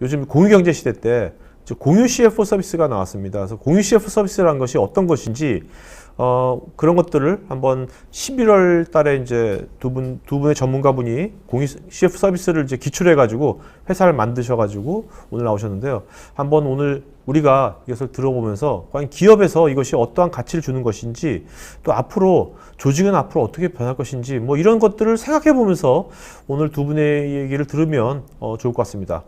요즘 공유경제 시대 때 공유 CFO 서비스가 나왔습니다. 그래서 공유 CFO 서비스라는 것이 어떤 것인지 그런 것들을 한번 11월 달에 이제 두 분의 전문가분이 공유 CF 서비스를 이제 기출해가지고 회사를 만드셔가지고 오늘 나오셨는데요. 한번 오늘 우리가 이것을 들어보면서 과연 기업에서 이것이 어떠한 가치를 주는 것인지 또 앞으로 조직은 앞으로 어떻게 변할 것인지 뭐 이런 것들을 생각해 보면서 오늘 두 분의 얘기를 들으면 좋을 것 같습니다.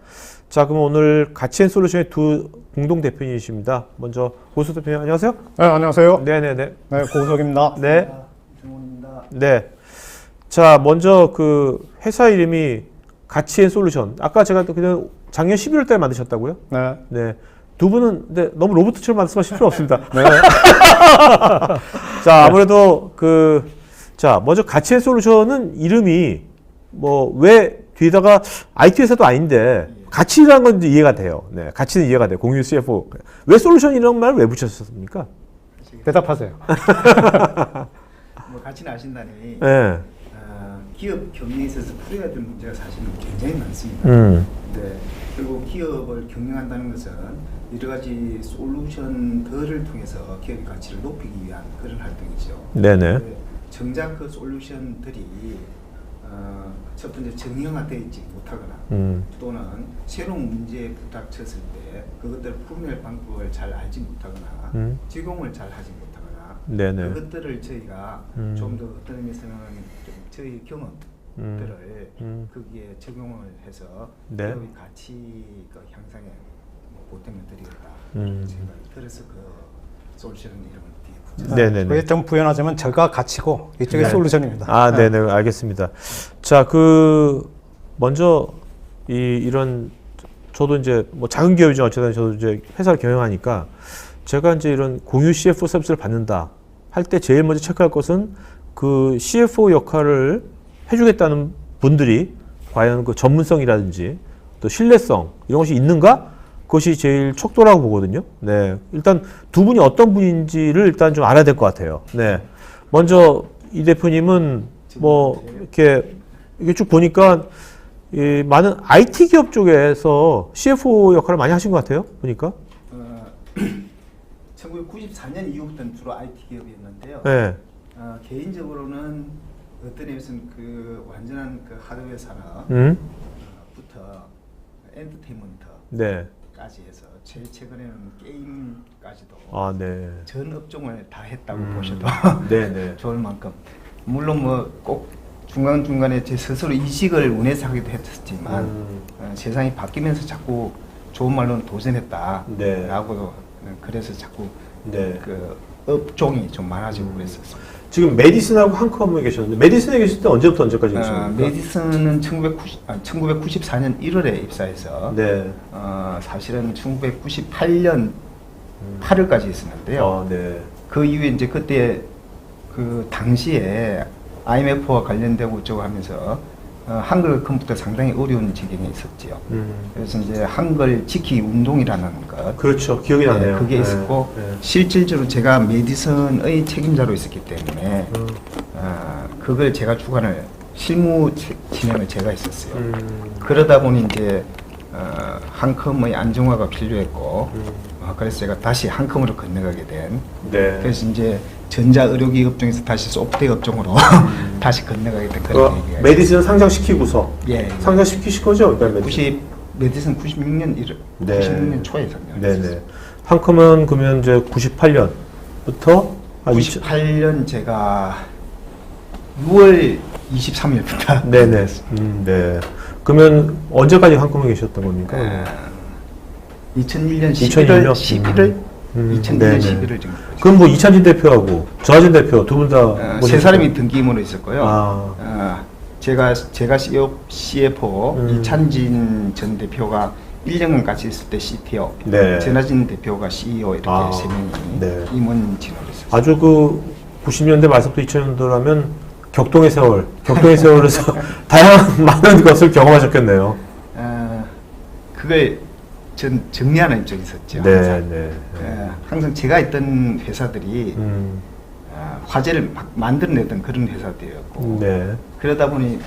자, 그럼 오늘 가치앤솔루션의 두 공동 대표님이십니다. 먼저 고우석 대표님 안녕하세요. 네, 안녕하세요. 네네네. 네, 고우석입니다. 네. 정원입니다. 네. 자, 먼저 그 회사 이름이 가치앤솔루션. 아까 제가 그냥 작년 11월 달에 만드셨다고요? 네. 네. 두 분은 근데 너무 로봇처럼 말씀하실 필요 없습니다. 네. 자, 아무래도 자, 먼저 가치앤솔루션은 이름이 뭐 왜 뒤에다가 IT 회사도 아닌데 가치라는 건 이제 이해가 돼요. 네, 가치는 이해가 돼요. 공유 CFO. 왜 솔루션이라는 말을 왜 붙였습니까? 대답하세요. 뭐 가치는 아신다니 네. 기업 경영에 있어서 풀어야 될 문제가 사실은 굉장히 많습니다. 네. 그리고 기업을 경영한다는 것은 여러 가지 솔루션들을 통해서 기업의 가치를 높이기 위한 그런 활동이죠. 네네. 정작 그 솔루션들이 첫 번째 정형화되어 있지 못하거나 또는 새로운 문제에 부닥쳤을 때 그것들을 풀어낼 방법을 잘 알지 못하거나 적용을 잘 하지 못하거나 네네. 그것들을 저희가 좀 더 어떤 의미에서는 좀 저희 경험들을 거기에 적용을 해서 네. 기업의 가치 향상에 보탬을 드리겠다. 제가 그래서 그 솔루션 이름을 네네네. 그게 좀 부연하자면 저가 가치고 이쪽이 네. 솔루션입니다. 아, 네네. 알겠습니다. 자, 먼저 이런 저도 이제 뭐 작은 기업이지만 어쨌든 저도 이제 회사를 경영하니까 제가 이제 이런 공유 CFO 서비스를 받는다 할 때 제일 먼저 체크할 것은 그 CFO 역할을 해주겠다는 분들이 과연 그 전문성이라든지 또 신뢰성 이런 것이 있는가? 그것이 제일 척도라고 보거든요. 네. 일단 두 분이 어떤 분인지를 일단 좀 알아야 될 것 같아요. 네. 먼저 이 대표님은 뭐 이렇게 쭉 보니까 많은 IT 기업 쪽에서 CFO 역할을 많이 하신 것 같아요. 보니까. 1994년 이후부터는 주로 IT 기업이었는데요. 네. 개인적으로는 어떤 의미에서는 그 완전한 그 하드웨어 산업부터 엔터테인먼트 네. 까지 해서 제일 최근에는 게임까지도 네. 전 업종을 다 했다고 보셔도 네네. 좋을 만큼 물론 뭐 꼭 중간중간에 제 스스로 이직을 원해서 하기도 했었지만 세상이 바뀌면서 자꾸 좋은 말로는 도전했다 네. 라고 그래서 자꾸 네. 그 업종이 좀 많아지고 그랬었어요. 지금 메디슨하고 한컴에 계셨는데 메디슨에 계실 때 언제부터 언제까지 계셨습니까? 메디슨은 1994년 1월에 입사해서 네. 사실은 1998년 8월까지 있었는데요. 네. 그 이후에 이제 그때 그 당시에 IMF와 관련되고 어쩌고 하면서 한글 컴퓨터 상당히 어려운 지경에 있었지요. 그래서 이제 한글 지키기 운동이라는 것. 그렇죠. 기억이 나네요. 그게 있었고 실질적으로 제가 메디슨의 책임자로 있었기 때문에 그걸 제가 주관을 실무 진행을 제가 했었어요. 그러다 보니 이제 한컴의 안정화가 필요했고 그래서 제가 다시 한컴으로 건너가게 된. 네. 그래서 이제 전자의료기 업종에서 다시 소프트웨어 업종으로 다시 건너가게 된 그런 얘기가 메디슨 상장시키고서 예. 상장시키신 거죠? 메디슨 96년 1월 네. 96년 초에 상장했어요. 네네. 한컴은 그러면 이제 98년부터 98년 제가 6월 23일부터 네네. 네. 그러면 언제까지 한컴에 계셨던 겁니까? 2001년 2001년? 11월 2001년 네네. 11월 정도. 그럼 뭐 이찬진 대표하고 저하진 대표 두 분 다 세 사람이 등기임으로 있었고요. 제가 CFO 이찬진 전 대표가 1년간 같이 있을 때 CTO, 네. 전하진 대표가 CEO 이렇게 세 명이 네. 임원진으로 있었어요. 아주 그 90년대 말부터 2000년도라면 격동의 세월에서 다양한 많은 것을 경험하셨겠네요. 그걸 전 정리하는 입장이 있었죠. 네, 네. 항상 제가 있던 회사들이 화제를 막 만들어내던 그런 회사들이었고 네. 그러다 보니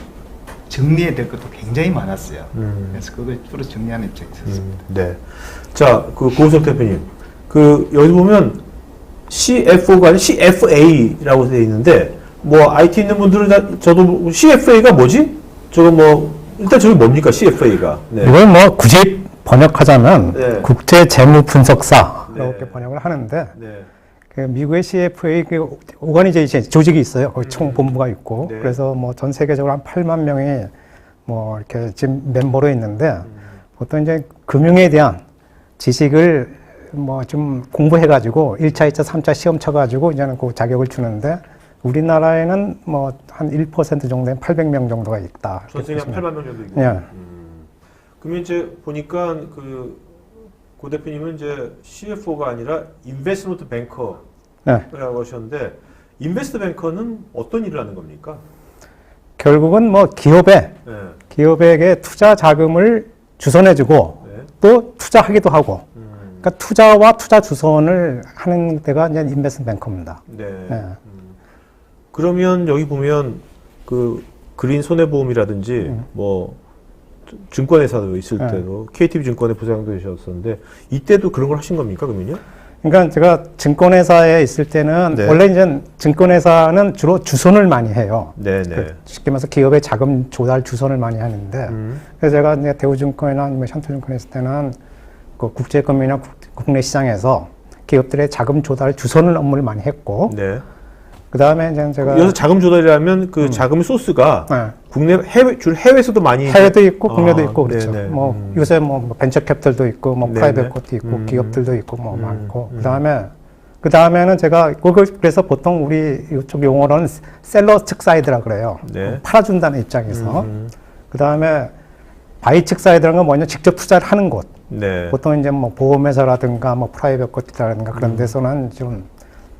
정리해야 될 것도 굉장히 많았어요. 그래서 그걸 주로 정리하는 입장이 있었습니다. 네. 자, 그 고우석 대표님, 그 여기 보면 CFO가 아니라 CFA라고 되어 있는데 뭐 IT 있는 분들은 저도 CFA가 뭐지? 저거 뭐 일단 저게 뭡니까 CFA가? 네. 이걸 뭐 굳이 번역하자면 네. 국제 재무 분석사 네. 이렇게 번역을 하는데 네. 그 미국의 CFA 그 오거니제이션 조직이 있어요. 거기 총본부가 있고 네. 그래서 뭐 전 세계적으로 한 8만 명이 뭐 이렇게 지금 멤버로 있는데 보통 이제 금융에 대한 지식을 뭐 좀 공부해가지고 1차, 2차, 3차 시험 쳐가지고 이제는 그 자격을 주는데 우리나라에는 뭐 한 1% 정도 된 800명 정도가 있다. 전 세계 한 8만 명 정도 있고. 예. 그러면 이제 보니까 고 대표님은 이제 CFO가 아니라 인베스트먼트 뱅커라고 네. 하셨는데 인베스트 뱅커는 어떤 일을 하는 겁니까? 결국은 뭐 네. 기업에게 투자 자금을 주선해주고 네. 또 투자하기도 하고 그러니까 투자와 투자 주선을 하는 데가 이제 인베스트 뱅커입니다. 네. 네. 그러면 여기 보면 그 그린 손해보험이라든지 뭐 증권회사도 있을 네. 때도 KTB 증권에 부사장도 되셨었는데 이때도 그런 걸 하신 겁니까 그러면요? 그러니까 제가 증권회사에 있을 때는 네. 원래 이제 증권회사는 주로 주선을 많이 해요. 네네. 그 쉽게 말해서 기업의 자금 조달 주선을 많이 하는데 그래서 제가 이제 대우증권이나 아니면 션트증권에 있을 때는 그 국제금융이나 국내 시장에서 기업들의 자금 조달 주선을 업무를 많이 했고 네. 그 다음에 이제 제가 여기서 자금 조달이라면 그 자금 소스가 네. 국내 해외에서도 많이 해외도 있고 국내도 아, 있고 그렇죠. 네네. 뭐 요새 뭐 벤처 캐피털도 있고 뭐 네네. 프라이빗 것도 있고 기업들도 있고 뭐 많고 그 다음에는 제가 그걸 그래서 보통 우리 이쪽 용어로는 셀러 측 사이드라 그래요. 네. 팔아준다는 입장에서 그 다음에 바이 측 사이드라는 건 뭐냐 직접 투자를 하는 곳. 네. 보통 이제 뭐 보험회사라든가 뭐 프라이빗 것이라든가 그런 데서는 좀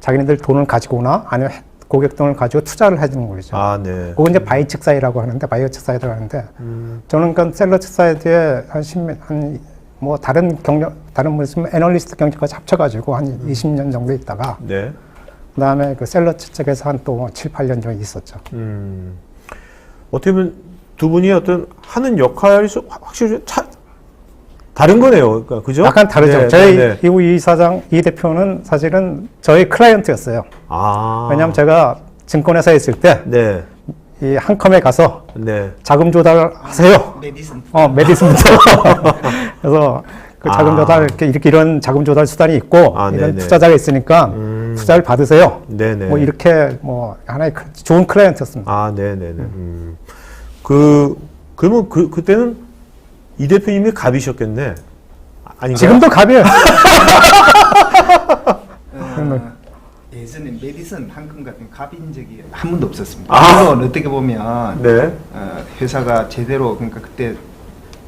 자기네들 돈을 가지고 오나 아니면 고객 돈을 가지고 투자를 해주는 거죠. 아, 네. 그건 이제 바이 측 사이라고 하는데 바이어 측 사이드라고 하는데 저는 그 셀러 측 사이드에 뭐 다른 무슨 애널리스트 경력까지 합쳐가지고 한 20년 정도 있다가 네. 그다음에 그 셀러 측에서 한 또 7, 8년 정도 있었죠. 어떻게 보면 두 분이 어떤 하는 역할이 좀 확실히 다른 거네요. 그러니까 그죠? 약간 다르죠. 네, 저희 네, 네. 이 대표는 사실은 저희 클라이언트였어요. 아. 왜냐하면 제가 증권회사에 있을 때 네. 이 한컴에 가서 네. 자금 조달하세요. 메디슨. 메디슨부터. 그래서 그 자금 조달 이렇게 이런 자금 조달 수단이 있고 아, 이런 네네. 투자자가 있으니까 투자를 받으세요. 네네. 뭐 이렇게 뭐 하나의 좋은 클라이언트였습니다. 아, 네네네. 그러면 그때는 이 대표님이 갑이셨겠네. 아닌가요? 지금도 갑이에요. 예전에 메디슨 한컴 같은 갑인 적이 한 번도 없었습니다. 아. 물론 어떻게 보면 네. 회사가 제대로 그러니까 그때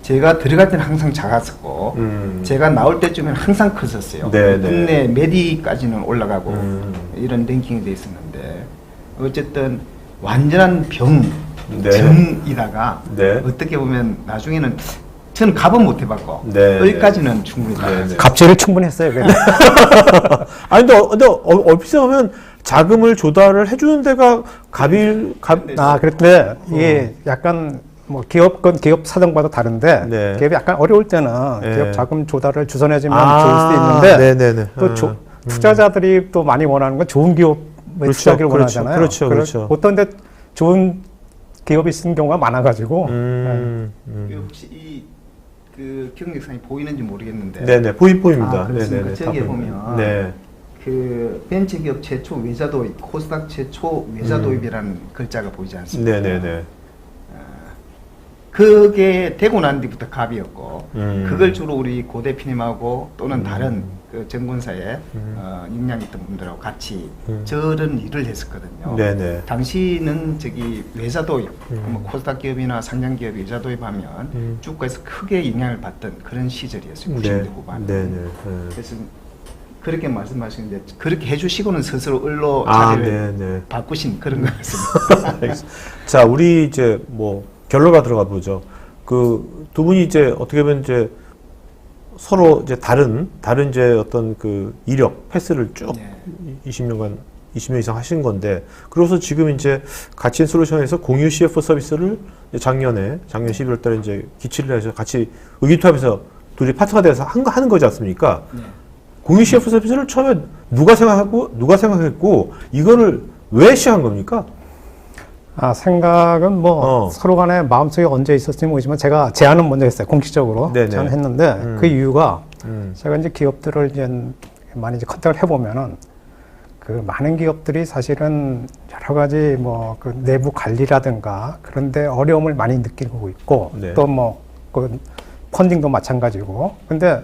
제가 들어갈 때는 항상 작았었고 제가 나올 때쯤에는 항상 컸었어요. 네, 네. 국내 메디까지는 올라가고 이런 랭킹이 돼 있었는데 어쨌든 완전한 네. 정이다가 네. 어떻게 보면 나중에는 저는 갑은 못 해봤고 네, 을까지는 충분히 나갔어요. 네. 갑질을 충분히 했어요. 아니 근데 얼핏 생각하면 자금을 조달을 해주는 데가 갑. 그런데 이게 약간 뭐 기업건 기업 사정과도 다른데 네. 기업이 약간 어려울 때는 네. 기업 자금 조달을 주선해주면 좋을 수도 있는데 네네네. 또 투자자들이 또 많이 원하는 건 좋은 기업에 그렇죠, 투자하기를 그렇죠, 원하잖아요. 그렇죠, 그렇죠. 보통 근데 좋은 기업이 있는 경우가 많아가지고 혹시 그 경력상이 보이는지 모르겠는데 네네 보입니다. 그렇습니까? 네네네. 저기에 다 보입니다. 보면 네. 그 벤처기업 최초 외자 도입, 코스닥 최초 외자 도입이라는 글자가 보이지 않습니까? 네네네. 그게 되고 난 뒤부터 갑이었고 그걸 음. 주로 우리 고 대표님하고 또는 다른 그 정권사에 역량 있던 분들하고 같이 저런 일을 했었거든요. 네네. 당시는 저기 외자 도입, 뭐 코스닥 기업이나 상장 기업이 외자 도입하면 주가에서 크게 영향을 받던 그런 시절이었어요. 90년대 후반. 네네. 그래서 그렇게 말씀하시는데 그렇게 해주시고는 스스로 을로 아, 자리를 네네. 바꾸신 그런 것 같습니다. 자, 우리 이제 뭐 결론가 들어가 보죠. 그 두 분이 이제 어떻게 보면 이제 서로 이제 다른 이제 어떤 그 이력 패스를 쭉 네. 20년간 20년 이상 하신 건데, 그래서 지금 이제 가치인 솔루션에서 공유 CFO 서비스를 이제 작년 11월 달에 이제 기치를 해서 같이 의기투합해서 둘이 파트가 돼서 하는 거지 않습니까? 네. 공유 CFO 서비스를 처음에 누가 생각했고, 이거를 왜 시작한 겁니까? 생각은 뭐 서로 간에 마음속에 얹어 있었을지 모르지만 제가 제안은 먼저 했어요. 공식적으로 네네. 제안을 했는데 그 이유가 음. 제가 이제 기업들을 이제 많이 이제 컨택을 해보면은 그 많은 기업들이 사실은 여러 가지 뭐 그 내부 관리라든가 그런데 어려움을 많이 느끼고 있고 네. 또 뭐 그 펀딩도 마찬가지고 근데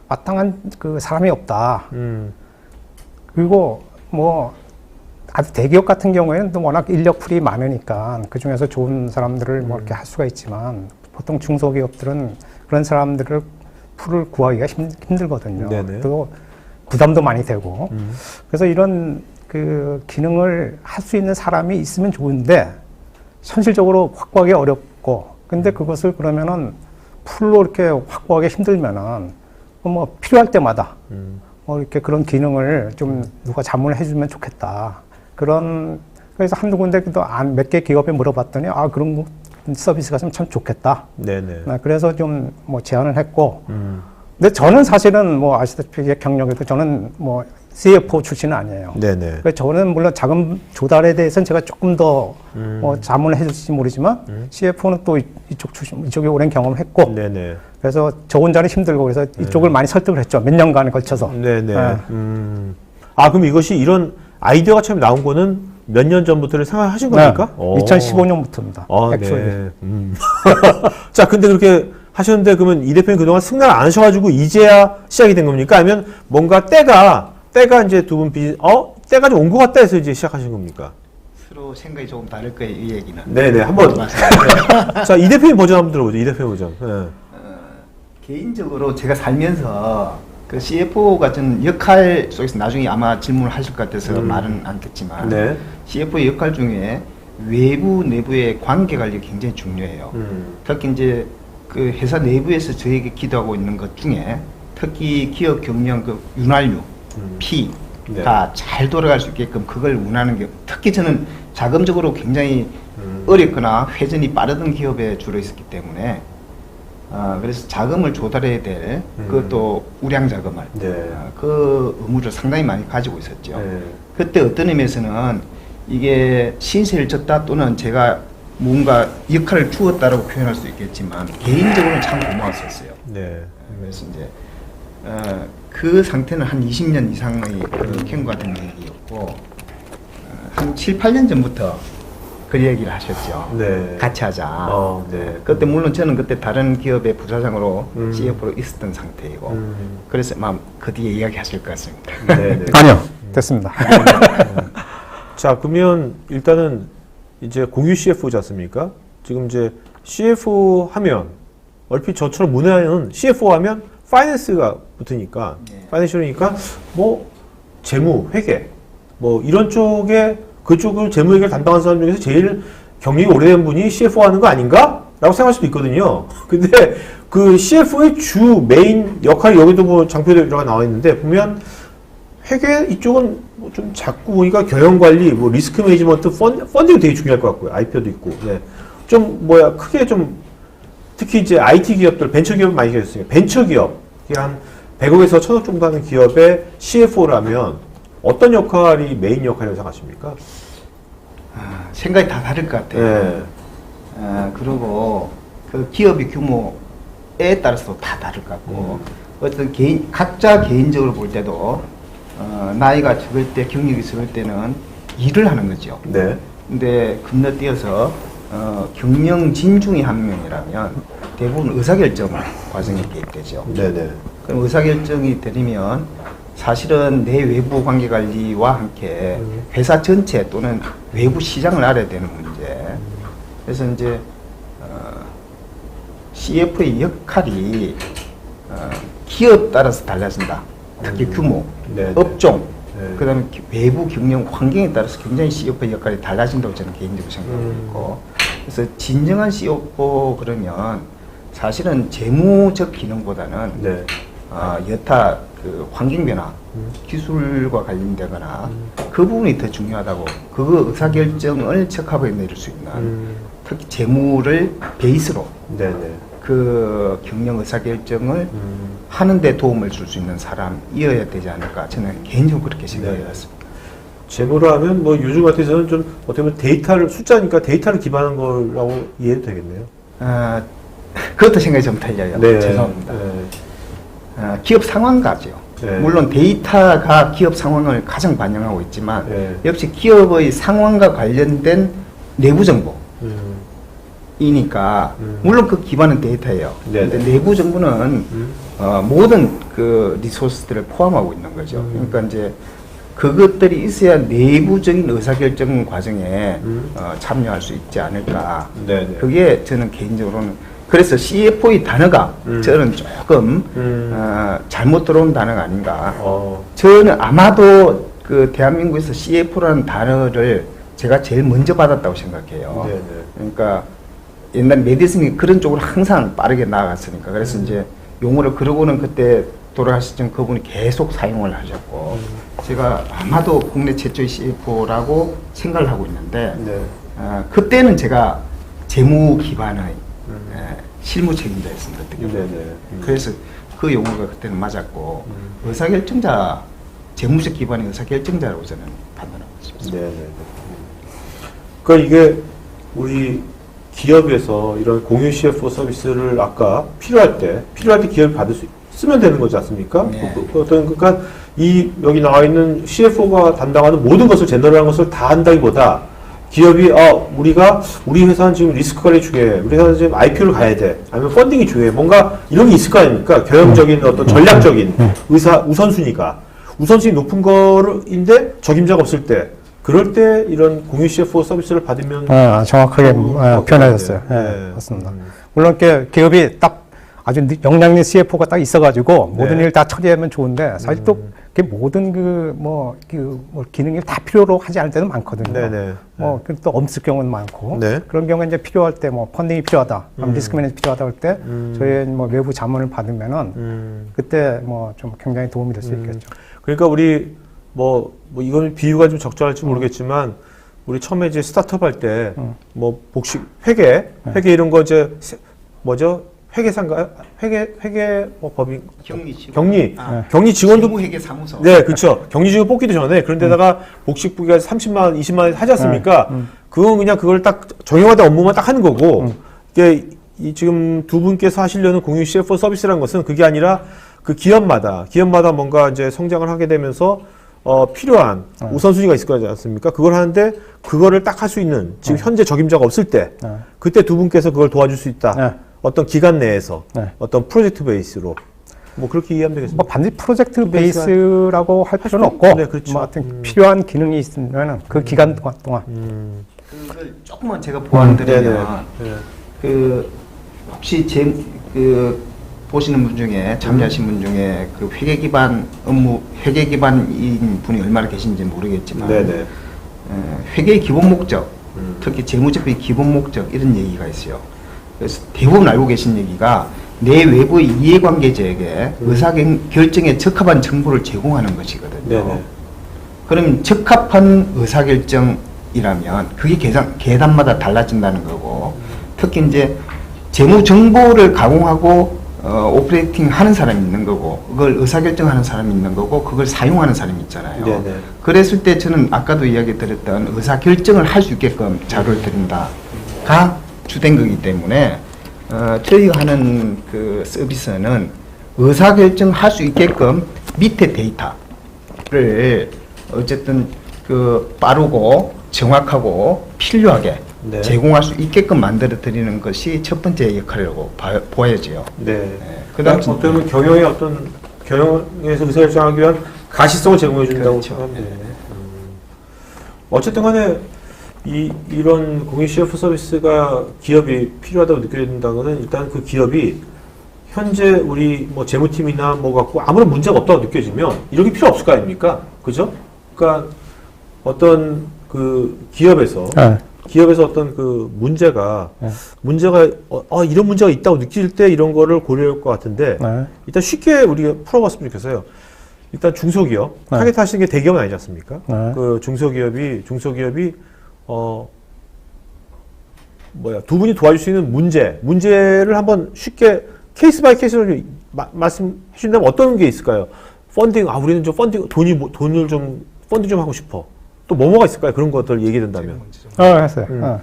마땅한 그 사람이 없다. 그리고 뭐 아주 대기업 같은 경우에는 또 워낙 인력풀이 많으니까 그 중에서 좋은 사람들을 뭐 이렇게 할 수가 있지만 보통 중소기업들은 그런 사람들을 풀을 구하기가 힘들거든요. 네네. 또 부담도 많이 되고 그래서 이런 그 기능을 할 수 있는 사람이 있으면 좋은데 현실적으로 확보하기 어렵고 근데 그것을 그러면은 풀로 이렇게 확보하기 힘들면은 뭐 필요할 때마다 뭐 이렇게 그런 기능을 좀 누가 자문을 해주면 좋겠다. 그래서 한두 군데 몇 개 기업에 물어봤더니 그런 서비스가 좀 참 좋겠다. 네네. 그래서 좀 뭐 제안을 했고 근데 저는 사실은 뭐 아시다시피 경력에도 저는 뭐 CFO 출신은 아니에요. 네네. 그래서 저는 물론 자금 조달에 대해서는 제가 조금 더 자문을 해줄지 모르지만 CFO는 또 이쪽에 오랜 경험을 했고 네네. 그래서 저 혼자는 힘들고 그래서 이쪽을 많이 설득을 했죠. 몇 년간에 걸쳐서. 네네. 네. 그럼 이것이 이런 아이디어가 처음 나온 거는 몇 년 전부터 생각하신 겁니까? 2015년부터입니다. 액츄얼리. 네. 자, 근데 그렇게 하셨는데 그러면 이 대표님 그동안 승낙을 안 하셔가지고 이제야 시작이 된 겁니까? 아니면 뭔가 때가 이제 두 분 때가 좀 온 것 같다 해서 이제 시작하신 겁니까? 서로 생각이 조금 다를 거예요, 이 얘기는. 네네. 한번. 자, 이 대표님 버전 한번 들어보죠. 이 대표님 버전. 네. 개인적으로 제가 살면서 그 CFO 같은 역할 속에서 나중에 아마 질문을 하실 것 같아서 말은 않겠지만 네. CFO의 역할 중에 외부 내부의 관계 관리가 굉장히 중요해요. 특히 이제 그 회사 내부에서 저에게 기도하고 있는 것 중에 특히 기업 경영 그 윤활유, 가 잘 돌아갈 수 있게끔 그걸 운하는 게 특히 저는 자금적으로 굉장히 어렵거나 회전이 빠르던 기업에 주로 있었기 때문에 그래서 자금을 조달해야 될 그것도 우량 자금을 네. 그 의무를 상당히 많이 가지고 있었죠. 네. 그때 어떤 의미에서는 이게 신세를 졌다 또는 제가 뭔가 역할을 주었다라고 표현할 수 있겠지만 개인적으로는 참 고마웠었어요. 네. 그래서 이제 그 상태는 한 20년 이상의 그 경과 된 얘기였고 한 7, 8년 전부터 그 얘기를 하셨죠. 네. 같이 하자. 네. 그때 물론 저는 그때 다른 기업의 부사장으로 CFO로 있었던 상태이고 그래서 그 뒤에 이야기하실 것 같습니다. 네. 아니요. 됐습니다. 자, 그러면 일단은 이제 공유 CFO지 않습니까? 지금 이제 CFO 하면 얼핏 저처럼 문외한은 CFO 하면 파이낸스가 붙으니까 파이낸셜이니까 뭐 재무, 회계 뭐 이런 쪽에 그쪽을 재무 회계를 담당하는 사람 중에서 제일 경력이 오래된 분이 CFO 하는 거 아닌가? 라고 생각할 수도 있거든요. 근데 그 CFO의 주 메인 역할이 여기도 뭐 장표가 나와 있는데 보면 회계 이쪽은 뭐 좀 자꾸 보니까 경영관리, 뭐 리스크 매니지먼트, 펀딩도 되게 중요할 것 같고요. IPO도 있고. 네. 좀 크게 좀 특히 이제 IT 기업들, 벤처 기업 많이 계셨으니까 벤처 기업, 한 100억에서 1000억 정도 하는 기업의 CFO라면 어떤 역할이 메인 역할이라고 생각하십니까? 생각이 다 다를 것 같아요. 네. 그리고 그 기업의 규모에 따라서 다 다를 것 같고 어떤 각자 개인적으로 볼 때도 나이가 적을 때 경력이 적을 때는 일을 하는 거죠. 네. 근데 건너뛰어서 경영진 중에 한 명이라면 대부분 의사결정 과정에 개입되죠. 네네. 그럼 의사결정이 되면 사실은 내 외부 관계관리와 함께 회사 전체 또는 외부 시장을 알아야 되는 문제. 그래서 이제 CF의 역할이 기업 따라서 달라진다. 특히 규모, 네네. 업종, 네. 그다음에 외부 경영 환경에 따라서 굉장히 CF의 역할이 달라진다고 저는 개인적으로 생각하고 있고, 그래서 진정한 CFO 그러면 사실은 재무적 기능보다는 네. 여타 그 환경 변화, 기술과 관련되거나 그 부분이 더 중요하다고. 그거 의사결정을 적합하게 내릴 수 있는 특히 재무를 베이스로 네네. 그 경영 의사결정을 하는데 도움을 줄 수 있는 사람이어야 되지 않을까. 저는 개인적으로 그렇게 생각해 왔습니다. 재무로 하면 뭐 요즘 같아서는 좀 어떻게 보면 데이터를 숫자니까 데이터를 기반한 거라고 이해도 되겠네요. 그것도 생각이 좀 틀려요. 네. 죄송합니다. 네. 기업 상황가죠. 네. 물론 데이터가 기업 상황을 가장 반영하고 있지만 네. 역시 기업의 상황과 관련된 내부 정보이니까 물론 그 기반은 데이터예요. 네. 근데 내부 정보는 모든 그 리소스들을 포함하고 있는 거죠. 그러니까 이제 그것들이 있어야 내부적인 의사결정 과정에 참여할 수 있지 않을까. 네네. 그게 저는 개인적으로는 그래서 CFO의 단어가 저는 조금 잘못 들어온 단어가 아닌가. 저는 아마도 그 대한민국에서 CFO라는 단어를 제가 제일 먼저 받았다고 생각해요. 네네. 그러니까 옛날 메디슨이 그런 쪽으로 항상 빠르게 나아갔으니까. 그래서 이제 용어를 그러고는 그때 돌아가시던 그분이 계속 사용을 하셨고 제가 아마도 국내 최초의 CFO라고 생각을 하고 있는데 네. 그때는 제가 재무 기반의 실무 책임자였습니다. 네네. 그래서 그 용어가 그때는 맞았고 의사결정자, 재무적 기반의 의사결정자라고 저는 판단하고 있습니다. 네네. 그러니까 이게 우리 기업에서 이런 공유 CFO 서비스를 아까 필요할 때 기업이 쓰면 되는 거지 않습니까? 네. 그러니까 여기 나와 있는 CFO가 담당하는 모든 것을 제너럴한 것을 다 한다기보다 기업이 우리 회사는 지금 리스크 관리 중에 우리 회사는 지금 IPO를 가야 돼 아니면 펀딩이 중요해 뭔가 이런 게 있을 거 아닙니까? 경영적인 어떤 전략적인 우선순위 높은 거인데 적임자가 없을 때 그럴 때 이런 공유 CFO 서비스를 받으면 정확하게 표현하셨어요. 네, 맞습니다. 물론 이렇게 기업이 딱 아주 역량 있는 CFO가 딱 있어가지고 모든 일 다 처리하면 좋은데 사실 또 모든 기능이 다 필요로 하지 않을 때도 많거든요. 네네. 또 없을 경우는 많고 네. 그런 경우에 이제 필요할 때 펀딩이 필요하다, 리스크 매니지 필요하다 할 때 저희 외부 자문을 받으면은 그때 좀 굉장히 도움이 될 수 있겠죠. 그러니까 우리 이건 비유가 좀 적절할지 모르겠지만 우리 처음에 이제 스타트업 할 때 복식 회계 이런 거 이제 회계사인가요? 법인 경리 직원도 재무회계사무소. 네, 그렇죠. 경리 직원 뽑기도 전에 그런데다가 복식부가 30만 원, 20만 원 하지 않습니까? 그건 그냥 그걸 딱 정형화된 업무만 딱 하는 거고 이게 지금 두 분께서 하시려는 공유 CFO 서비스라는 것은 그게 아니라 그 기업마다 뭔가 이제 성장을 하게 되면서 필요한 우선순위가 있을 거지 않습니까? 그걸 하는데 그거를 딱 할 수 있는 지금 현재 적임자가 없을 때 그때 두 분께서 그걸 도와줄 수 있다. 어떤 기간 내에서 어떤 프로젝트 베이스로 그렇게 이해하면 되겠습니다. 반드시 프로젝트 베이스라고 할 필요는 없고 네, 그렇죠. 하여튼 필요한 기능이 있으면 그 기간 동안 그걸 조금만 제가 보완드리면 혹시 보시는 분 중에 참여하신 분 중에 그 회계 기반인 분이 얼마나 계신지 모르겠지만 회계의 기본 목적, 특히 재무제표의 기본 목적 이런 얘기가 있어요. 그래서 대부분 알고 계신 얘기가 내 외부의 이해관계자에게 의사결정에 적합한 정보를 제공하는 것이거든요. 그럼 적합한 의사결정이라면 그게 계단마다 달라진다는 거고 특히 이제 재무 정보를 가공하고 오퍼레이팅 하는 사람이 있는 거고 그걸 의사결정하는 사람이 있는 거고 그걸 사용하는 사람이 있잖아요. 그랬을 때 저는 아까도 이야기 드렸던 의사결정을 할 수 있게끔 자료를 드린다가 주된 거기 때문에 저희가 하는 그 서비스는 의사결정 할 수 있게끔 밑에 데이터를 어쨌든 빠르고 정확하고 필요하게 제공할 수 있게끔 만들어 드리는 것이 첫 번째 역할이라고 보여져요. 그다음 어떤 경영에서 의사결정하기 위한 가시성을 제공해 준다고 생각합니다. 어쨌든 간에 이런 공유 CFO 서비스가 기업이 필요하다고 느껴진다는 것은 일단 그 기업이 현재 우리 재무팀이나 갖고 아무런 문제가 없다고 느껴지면 이런 게 필요 없을 거 아닙니까? 그죠? 그러니까 어떤 그 기업에서 기업에서 어떤 그 문제가 이런 문제가 있다고 느낄 때 이런 거를 고려할 것 같은데 네. 일단 쉽게 우리가 풀어봤으면 좋겠어요. 일단 중소기업 네. 타겟하시는 게 대기업은 아니지 않습니까? 네. 그 중소기업이 두 분이 도와줄 수 있는 문제를 한번 쉽게 케이스 바이 케이스로 말씀해 주신다면 어떤 게 있을까요? 펀딩, 우리는 좀 돈을 좀 펀딩 좀 하고 싶어. 또 뭐가 있을까요? 그런 것들 얘기 된다면. 했어요.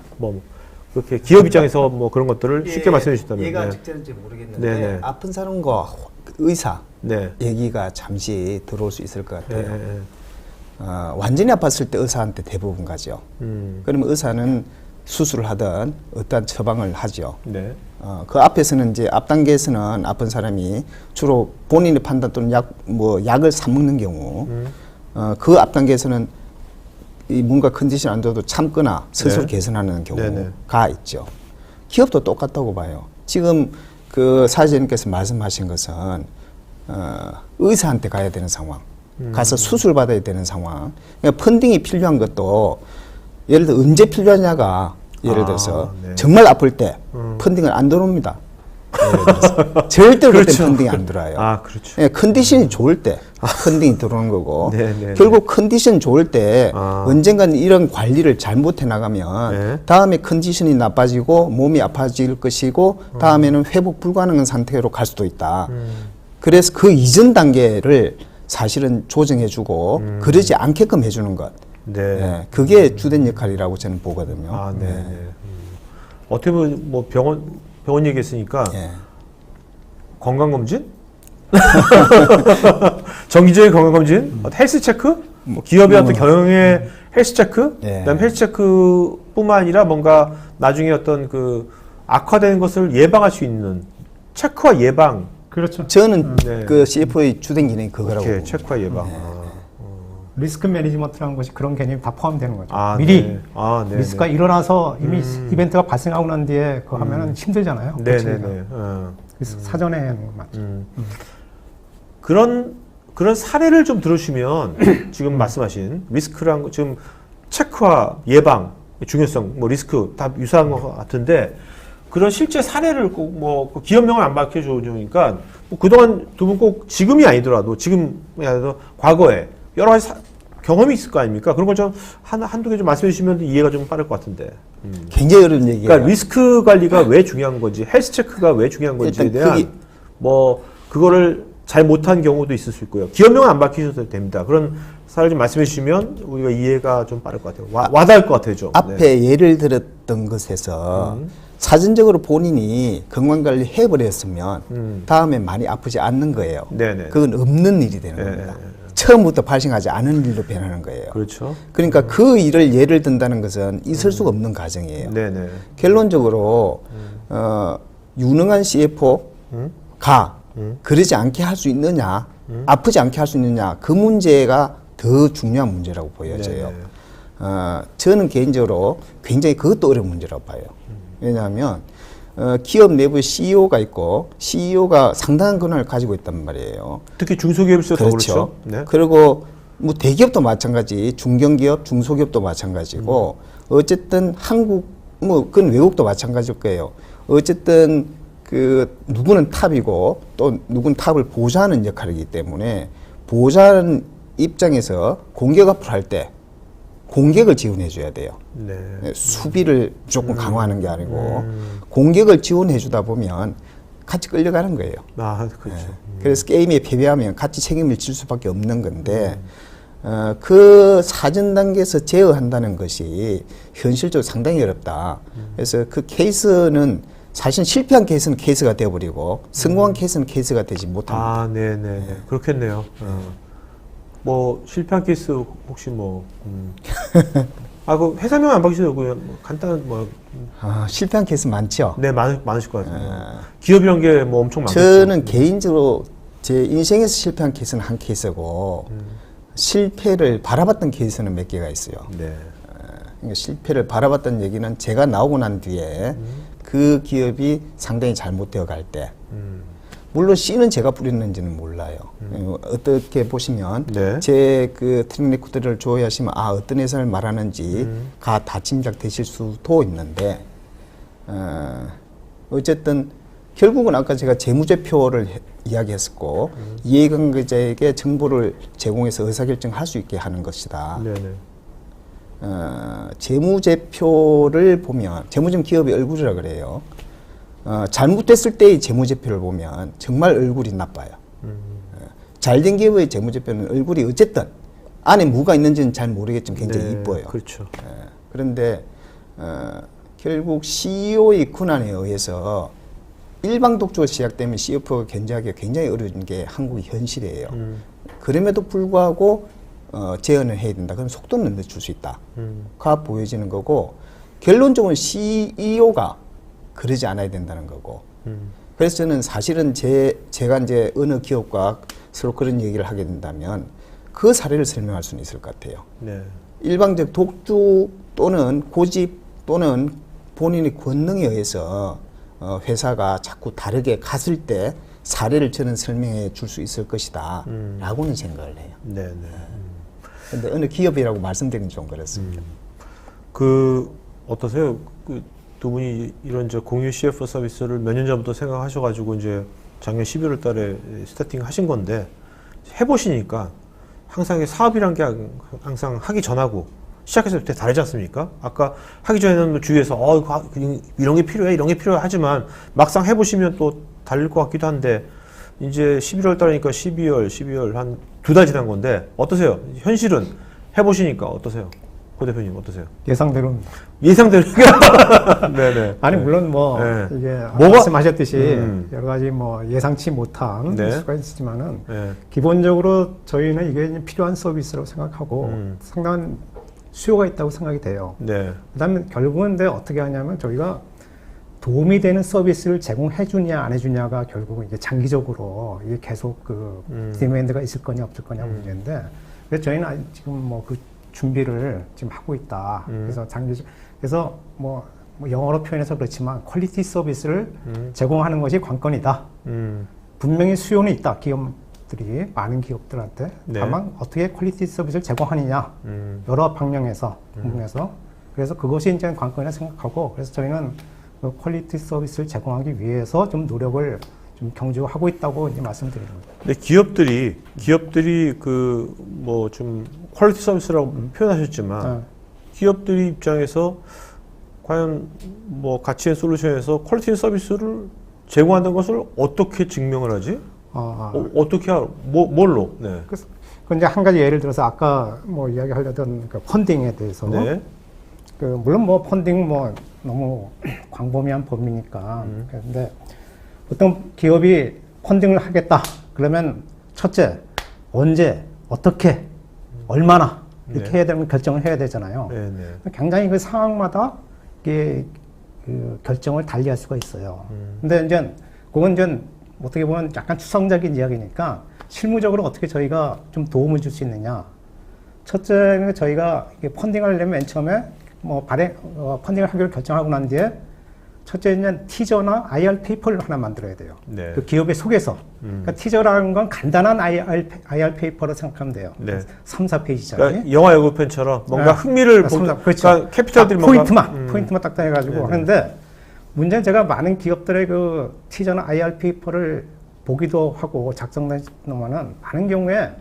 그렇게 기업 입장에서 뭐 그런 것들을 쉽게 말씀해 주신다면. 얘가 네. 적절한지 모르겠는데 네네. 아픈 사람과 의사 네. 얘기가 잠시 들어올 수 있을 것 네. 같아요. 완전히 아팠을 때 의사한테 대부분 가죠. 그러면 의사는 수술을 하든 어떠한 처방을 하죠. 네. 그 앞에서는 이제 앞 단계에서는 아픈 사람이 주로 본인의 판단 또는 약을 사 먹는 경우, 그 앞 단계에서는 이 뭔가 컨디션 안 좋아도 참거나 스스로 네. 개선하는 경우가 네네. 있죠. 기업도 똑같다고 봐요. 지금 그 사회자님께서 말씀하신 것은 의사한테 가야 되는 상황, 가서 수술 받아야 되는 상황. 그러니까 펀딩이 필요한 것도 예를 들어 언제 필요하냐가 예를 들어서 네. 정말 아플 때 펀딩을 안 들어옵니다. 예를 들어서 절대로 그때 그렇죠. 펀딩이 안 들어와요. 그렇죠. 예, 컨디션이 좋을 때 펀딩이 들어오는 거고 네. 결국 컨디션 좋을 때 언젠가는 이런 관리를 잘못해 나가면 네. 다음에 컨디션이 나빠지고 몸이 아파질 것이고 다음에는 회복 불가능한 상태로 갈 수도 있다. 그래서 그 이전 단계를 사실은 조정해주고 그러지 않게끔 해주는 것. 네. 예, 그게 주된 역할이라고 저는 보거든요. 네. 어떻게 보면 뭐 병원 얘기했으니까 예. 건강검진? 정기적인 건강검진? 헬스 체크? 기업의 어떤 경영의 헬스 체크? 예. 그다음 헬스 체크뿐만 아니라 뭔가 나중에 어떤 그 악화되는 것을 예방할 수 있는 체크와 예방. 그렇죠. 저는 네. 그 CFO의 주된 기능이 그거라고 이렇게 봅니다. 체크와 예방. 리스크 매니지먼트라는 것이 그런 개념이 다 포함되는 거죠. 네. 미리 네. 리스크가 일어나서 이미 이벤트가 발생하고 난 뒤에 그거 하면은 힘들잖아요. 네네네. 그래서 사전에 하는 거 맞죠. 그런 사례를 좀 들으시면 지금 말씀하신 리스크랑 지금 체크와 예방 중요성, 뭐 리스크 다 유사한 것 같은데 그런 실제 사례를 꼭 뭐 기업명을 안 밝혀주니까 뭐 그동안 두 분 꼭 지금이 아니더라도 과거에 여러 가지 경험이 있을 거 아닙니까? 그런 걸 좀 한두 개 좀 말씀해 주시면 이해가 좀 빠를 것 같은데. 굉장히 어려운 얘기예요. 그러니까 리스크 관리가 왜 중요한 건지, 헬스 체크가 왜 중요한 건지에 일단 대한 그거를 잘 못한 경우도 있을 수 있고요. 기업명은 안 밝히셔도 됩니다. 그런 사례를 좀 말씀해 주시면 우리가 이해가 좀 빠를 것 같아요. 와닿을 것 같아요, 좀. 앞에 예를 들었던 것에서 사전적으로 본인이 건강관리 해버렸으면 다음에 많이 아프지 않는 거예요. 네네. 그건 없는 일이 되는 네. 겁니다. 처음부터 발생하지 않은 일로 변하는 거예요. 그렇죠. 그러니까 그 일을 예를 든다는 것은 있을 수가 없는 과정이에요. 네네. 결론적으로 유능한 CFO가 그러지 않게 할 수 있느냐, 아프지 않게 할 수 있느냐, 그 문제가 더 중요한 문제라고 보여져요. 저는 개인적으로 굉장히 그것도 어려운 문제라고 봐요. 왜냐하면 기업 내부에 CEO가 있고 CEO가 상당한 권한을 가지고 있단 말이에요. 특히 중소기업에서 더 그렇죠. 그렇죠. 네. 그리고 뭐 대기업도 마찬가지, 중견기업, 중소기업도 마찬가지고 어쨌든 한국 뭐 그건 외국도 마찬가지일 거예요. 어쨌든 그 누구는 탑이고 또 누구는 탑을 보좌하는 역할이기 때문에 보좌하는 입장에서 공격 앞을 할 때 공격을 지원해 줘야 돼요. 네. 수비를 조금 강화하는 게 아니고 공격을 지원해 주다 보면 같이 끌려가는 거예요. 그렇죠. 그래서 게임에 패배하면 같이 책임을 질 수밖에 없는 건데 그 사전 단계에서 제어한다는 것이 현실적으로 상당히 어렵다. 그래서 그 케이스는 사실 실패한 케이스는 케이스가 되어버리고 성공한 케이스는 케이스가 되지 못합니다. 네네. 그렇겠네요. 뭐 실패한 케이스 혹시 뭐 그 회사명 안 밝히셔도 그냥 간단한 실패한 케이스 많죠. 네, 많으실 것 같아요. 기업이란 게 뭐 엄청 많죠. 저는 개인적으로 제 인생에서 실패한 케이스는 한 케이스고 실패를 바라봤던 케이스는 몇 개가 있어요. 네. 그러니까 실패를 바라봤던 얘기는 제가 나오고 난 뒤에 그 기업이 상당히 잘못되어 갈 때 물론 씨는 제가 뿌렸는지는 몰라요. 어떻게 보시면 네. 제 그 트랙 레코드를 조회하시면 어떤 회사를 말하는지가 다 짐작되실 수도 있는데 어쨌든 결국은 아까 제가 재무제표를 이야기했었고 이해관계자에게 정보를 제공해서 의사결정할 수 있게 하는 것이다. 네네. 재무제표를 보면 재무제표 기업의 얼굴이라 그래요. 잘못됐을 때의 재무제표를 보면 정말 얼굴이 나빠요. 잘된 기업의 재무제표는 얼굴이 어쨌든 안에 뭐가 있는지는 잘 모르겠지만 굉장히 이뻐요. 그렇죠. 그런데 결국 CEO의 권한에 의해서 일방 독주가 시작되면 CFO가 견제하기가 굉장히 어려운 게 한국의 현실이에요. 그럼에도 불구하고 제언을 해야 된다. 그럼 속도는 늦출 수 있다. 가 보여지는 거고 결론적으로 CEO가 그러지 않아야 된다는 거고. 그래서 저는 사실은 제가 이제 어느 기업과 서로 그런 얘기를 하게 된다면 그 사례를 설명할 수는 있을 것 같아요. 네. 일방적 독주 또는 고집 또는 본인의 권능에 의해서 회사가 자꾸 다르게 갔을 때 사례를 저는 설명해 줄 수 있을 것이다 라고는 생각을 해요. 네네. 근데 어느 기업이라고 말씀드리긴 좀 그렇습니다. 어떠세요? 두 분이 이런 공유 CFO 서비스를 몇 년 전부터 생각하셔가지고 이제 작년 11월 달에 스타팅 하신 건데 해보시니까 항상 이게 사업이란 게 항상 하기 전하고 시작했을 때 다르지 않습니까? 아까 하기 전에는 주위에서 이런 게 필요해, 이런 게 필요해 하지만 막상 해보시면 또 다를 것 같기도 한데 이제 11월 달이니까 12월 한 2달 지난 건데 어떠세요? 현실은 해보시니까 어떠세요? 고 대표님 어떠세요? 예상대로입니다. 예상대로. 네네. 아니 물론 뭐 네. 이게 뭐가- 말씀하셨듯이 여러 가지 뭐 예상치 못한 네. 수가 있지만은 네. 기본적으로 저희는 이게 필요한 서비스라고 생각하고 상당한 수요가 있다고 생각이 돼요. 네. 그다음에 결국은 근데 어떻게 하냐면 저희가 도움이 되는 서비스를 제공해 주냐 안 해주냐가 결국은 이게 장기적으로 이게 계속 그 디맨드가 있을 거냐 없을 거냐 문제인데 그래서 저희는 지금 뭐 그 준비를 지금 하고 있다. 그래서 뭐 영어로 표현해서 그렇지만 퀄리티 서비스를 제공하는 것이 관건이다. 분명히 수요는 있다. 기업들이 많은 기업들한테 네. 다만 어떻게 퀄리티 서비스를 제공하느냐 여러 방면에서 그래서 그것이 이제 관건이라 생각하고 그래서 저희는 그 퀄리티 서비스를 제공하기 위해서 좀 노력을 좀 경주하고 있다고 이제 말씀드리는 거죠. 근데 기업들이 좀 퀄리티 서비스라고 표현하셨지만 기업들이 입장에서 과연 뭐 가치의 솔루션에서 퀄리티 서비스를 제공한다는 것을 어떻게 증명을 하지? 어떻게 뭘로? 네. 그래서 그 이제 한 가지 예를 들어서 아까 뭐 이야기하려던 그 펀딩에 대해서 네. 물론 뭐 펀딩 뭐 너무 광범위한 범위니까 그런데 보통 기업이 펀딩을 하겠다 그러면 첫째 언제 어떻게 얼마나 이렇게 네. 해야 되는 결정을 해야 되잖아요. 네, 네. 굉장히 그 상황마다 이게 그 결정을 달리할 수가 있어요. 근데 이제 그건 이제 어떻게 보면 약간 추상적인 이야기니까 실무적으로 어떻게 저희가 좀 도움을 줄 수 있느냐. 첫째는 저희가 펀딩을 하려면 맨 처음에 뭐 펀딩을 하기로 결정하고 난 뒤에 첫째는 티저나 IR 페이퍼를 하나 만들어야 돼요. 네. 그 기업에 속에서. 그러니까 티저라는 건 간단한 IR 페이퍼로 생각하면 돼요. 네. 3, 4페이지짜리. 그러니까 영화 예고편처럼 뭔가 흥미를 그렇죠. 그러니까 캐피탈들이 뭔가 포인트만 딱 해가지고 네네. 하는데 문제는 제가 많은 기업들의 그 티저나 IR 페이퍼를 보기도 하고 작성하는 많은 경우에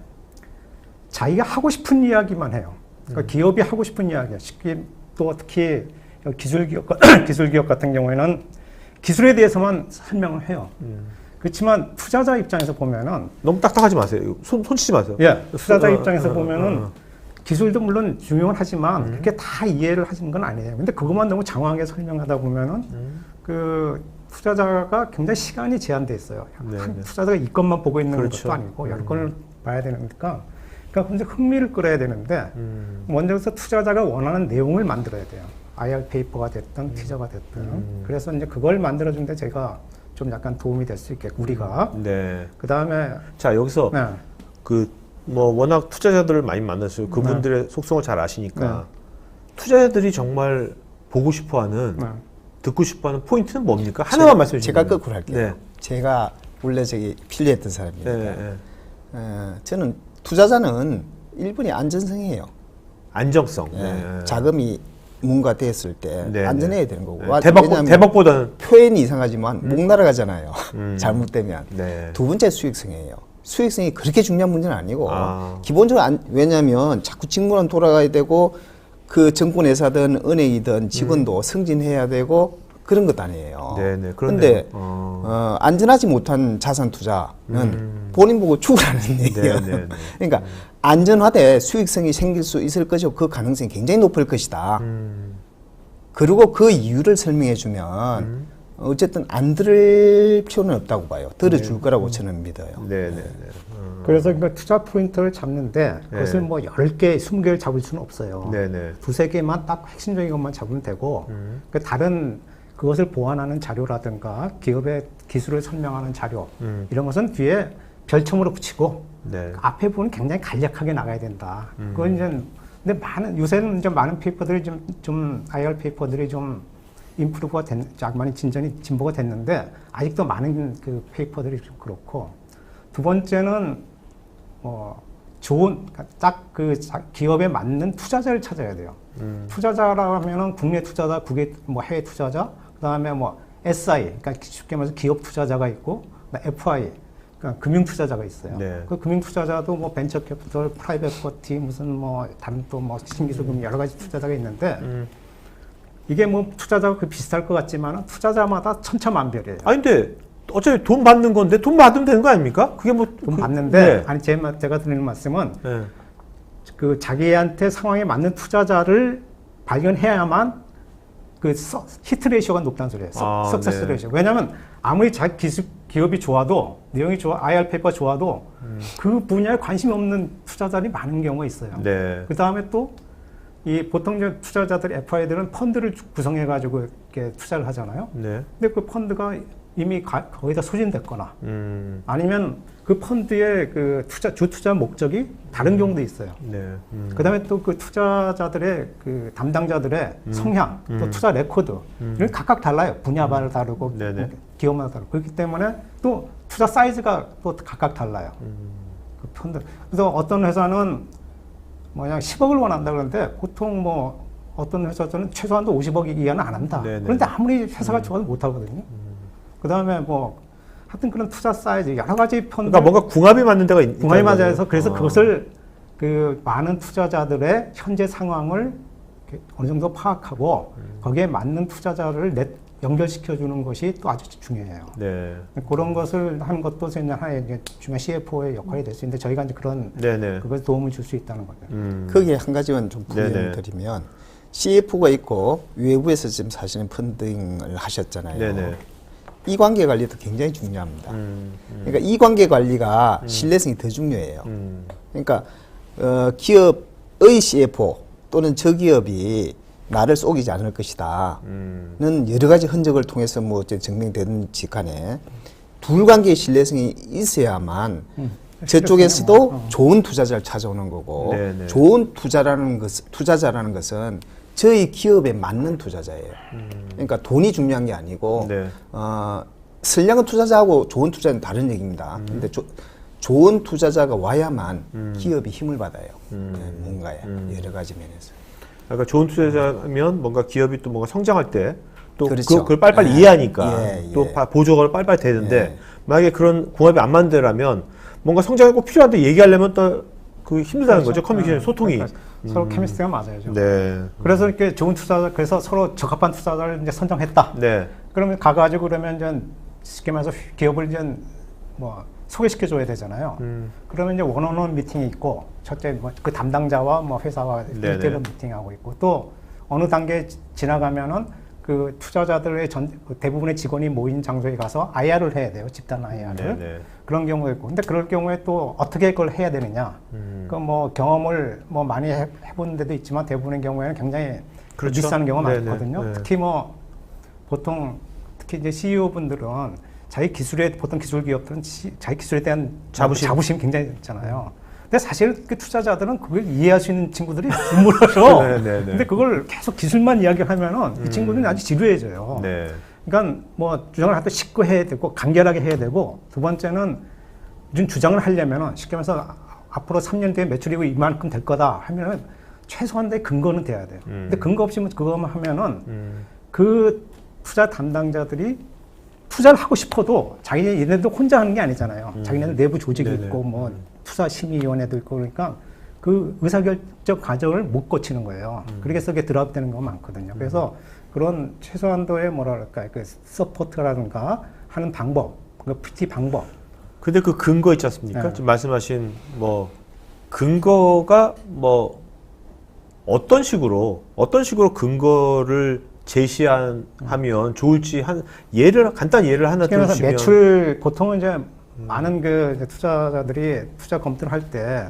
자기가 하고 싶은 이야기만 해요. 그러니까 기업이 하고 싶은 이야기야. 또 특히 기술기업 같은 경우에는 기술에 대해서만 설명을 해요. 그렇지만 투자자 입장에서 보면은 너무 딱딱하지 마세요. 손 치지 마세요. 예, 투자자 입장에서 보면은 기술도 물론 중요는 하지만 그렇게 다 이해를 하시는 건 아니에요. 근데 그것만 너무 장황하게 설명하다 보면은 그 투자자가 굉장히 시간이 제한돼 있어요. 네, 네. 투자자가 이 건만 보고 있는 그렇죠. 것도 아니고 여러 건을 봐야 되니까 그러니까 이제 흥미를 끌어야 되는데 먼저 서 투자자가 원하는 내용을 만들어야 돼요. IR 페이퍼가 됐든 티저가 됐든 그래서 이제 그걸 만들어주는데 제가 좀 약간 도움이 될 수 있겠고 우리가 네. 그 다음에 자 여기서 네. 뭐 워낙 투자자들을 많이 만났어요. 그분들의 속성을 잘 아시니까 투자자들이 정말 보고 싶어하는 듣고 싶어하는 포인트는 뭡니까? 하나만 말씀해 주세요. 제가 거꾸로 할게요. 네. 제가 원래 저기 필리했던 사람입니다. 네, 네. 저는 투자자는 1번이 안전성이에요. 안정성. 예, 네. 자금이 뭔가 됐을 때 네, 안전해야 되는 거고. 네. 대박보다는 표현이 이상하지만 목 날아가잖아요. 잘못되면. 네. 두 번째 수익성이에요. 수익성이 그렇게 중요한 문제는 아니고 아. 기본적으로 왜냐하면 자꾸 직무는 돌아가야 되고 그 정권회사든 은행이든 직원도 승진해야 되고 그런 것 아니에요. 네네. 그런데 안전하지 못한 자산 투자는 본인 보고 죽으라는 얘기예요. 네네네. 그러니까 안전하되 수익성이 생길 수 있을 것이고 그 가능성이 굉장히 높을 것이다. 그리고 그 이유를 설명해 주면 어쨌든 안 들을 필요는 없다고 봐요. 들어줄 거라고 저는 믿어요. 네네네. 그래서 그 투자 포인트를 잡는데 그것을 뭐 10개, 20개를 잡을 수는 없어요. 네네. 두세 개만 딱 핵심적인 것만 잡으면 되고 그 다른 그것을 보완하는 자료라든가 기업의 기술을 설명하는 자료 이런 것은 뒤에 별첨으로 붙이고 네. 앞에 부분은 굉장히 간략하게 나가야 된다. 그건 이제 근데 요새는 이제 많은 페이퍼들이 좀 IR 페이퍼들이 좀 인프루가 많이 진보가 됐는데 아직도 많은 그 페이퍼들이 좀 그렇고 두 번째는 좋은 딱 그 기업에 맞는 투자자를 찾아야 돼요. 투자자라면은 국내 투자자, 해외 투자자, 그다음에 SI, 그러니까 쉽게 말해서 기업 투자자가 있고, FI, 그러니까 금융 투자자가 있어요. 네. 그 금융 투자자도 벤처 캐피털, 프라이빗 이쿼티, 무슨 다른 또 신기술금 여러 가지 투자자가 있는데 이게 투자자가 비슷할 것 같지만 투자자마다 천차만별이에요. 아니 근데 어차피 돈 받는 건데 돈 받으면 되는 거 아닙니까? 그게 돈 받는데 네. 아니 제가 드리는 말씀은 네. 그 자기한테 상황에 맞는 투자자를 발견해야만 그 히트 레이쇼가 높다는 소리예요. 석세스 네. 레이쇼. 왜냐하면 아무리 기업이 좋아도 내용이 IR 페이퍼가 좋아도 그 분야에 관심이 없는 투자자들이 많은 경우가 있어요. 네. 그 다음에 또 이 보통 이제 투자자들 FI들은 펀드를 구성해가지고 이렇게 투자를 하잖아요. 네. 근데 그 펀드가 이미 거의 다 소진됐거나 아니면 그 펀드의 그 주 투자 목적이 다른 경우도 있어요. 네. 그 다음에 또 그 투자자들의 그 담당자들의 성향, 또 투자 레코드, 이런 각각 달라요. 분야마다 다르고, 네네. 기업마다 다르고. 그렇기 때문에 또 투자 사이즈가 또 각각 달라요. 그 펀드. 그래서 어떤 회사는 그냥 10억을 원한다 그러는데 보통 어떤 회사들은 최소한도 50억 이하는 안 한다. 네네. 그런데 아무리 회사가 좋아도 못 하거든요. 그 다음에 하여튼 그런 투자 사이즈, 여러 가지 펀드. 그러니까 뭔가 궁합이 맞는 데가 있는 궁합이 맞아서 그래서 그것을 그 많은 투자자들의 현재 상황을 어느 정도 파악하고 거기에 맞는 투자자를 연결시켜 주는 것이 또 아주 중요해요. 네. 그런 것을 하는 것도 하나의 중요한 CFO의 역할이 될 수 있는데 저희가 이제 그런 네네. 그것에 도움을 줄 수 있다는 거죠. 거기에 한 가지만 좀 부연을 드리면 CFO가 있고 외부에서 지금 사실은 펀딩을 하셨잖아요. 네네. 이 관계 관리도 굉장히 중요합니다. 그러니까 이 관계 관리가 신뢰성이 더 중요해요. 그러니까 기업의 CFO 또는 저 기업이 나를 속이지 않을 것이다는 여러 가지 흔적을 통해서 증명되는지 간에 둘 관계의 신뢰성이 있어야만 저쪽에서도 좋은 투자자를 찾아오는 거고 네네. 좋은 투자자라는 것은 저희 기업에 맞는 투자자예요. 그러니까 돈이 중요한 게 아니고 네. 선량한 투자자하고 좋은 투자는 다른 얘기입니다. 근데 좋은 투자자가 와야만 기업이 힘을 받아요. 뭔가에 여러 가지 면에서. 그러니까 좋은 투자자면 뭔가 기업이 또 뭔가 성장할 때 또 그렇죠. 그걸 빨리빨리 예. 이해하니까 예, 또 예. 보조가 빨리빨리 되는데 예. 만약에 그런 궁합이 안 맞는다면 뭔가 성장이 꼭 필요한데 얘기하려면 또 그 힘들다는 거죠. 커뮤니케이션 소통이. 그러니까 서로 케미스트가 맞아요. 네. 그래서 이렇게 좋은 투자자, 그래서 서로 적합한 투자자를 이제 선정했다. 네. 그러면 가가지고 그러면 이제 쉽게 말해서 기업을 이제 소개시켜 줘야 되잖아요. 그러면 이제 원어원 미팅이 있고, 첫째 그 담당자와 회사와 네네. 1대1로 미팅하고 있고, 또 어느 단계 지나가면은 그 투자자들의 대부분의 직원이 모인 장소에 가서 IR을 해야 돼요. 집단 IR을. 네네. 그런 경우가 있고. 근데 그럴 경우에 또 어떻게 그걸 해야 되느냐. 그 경험을 많이 해본 데도 있지만 대부분의 경우에는 굉장히 그렇죠. 비싼 경우가 네네. 많거든요. 네. 특히 보통 특히 이제 CEO 분들은 자기 기술에 보통 기술 기업들은 자기 기술에 대한 자부심이 굉장히 있잖아요. 근데 사실 그 투자자들은 그걸 이해할 수 있는 친구들이 드물어서. 네네네. 근데 그걸 계속 기술만 이야기하면은 그 친구들은 아주 지루해져요. 네. 그러니까 뭐 주장을 할 때 쉽고 해야 되고 간결하게 해야 되고 두 번째는 무슨 주장을 하려면은 쉽게 말해서 앞으로 3년 뒤에 매출이고 이만큼 될 거다 하면은 최소한의 근거는 돼야 돼요. 근데 근거 없이 그거만 하면은 그 투자 담당자들이 투자를 하고 싶어도 얘네들 혼자 하는 게 아니잖아요. 자기네들 내부 조직이 네네. 있고 뭐 투자 심의위원회도 있고 그러니까 그 의사결정 과정을 못 거치는 거예요. 그래서 그게 드랍되는 거 많거든요. 그래서 그런 최소한도의 뭐랄까 그 서포트라든가 하는 방법, 그 PT 방법. 근데 그 근거 있지 않습니까? 네. 지금 말씀하신 뭐 근거가 뭐 어떤 식으로 들어가면 제시하면 좋을지 한 간단 예를 하나 그래서 들어주시면. 매출 보통은 이제 많은 그 이제 투자자들이 투자 검토를 할 때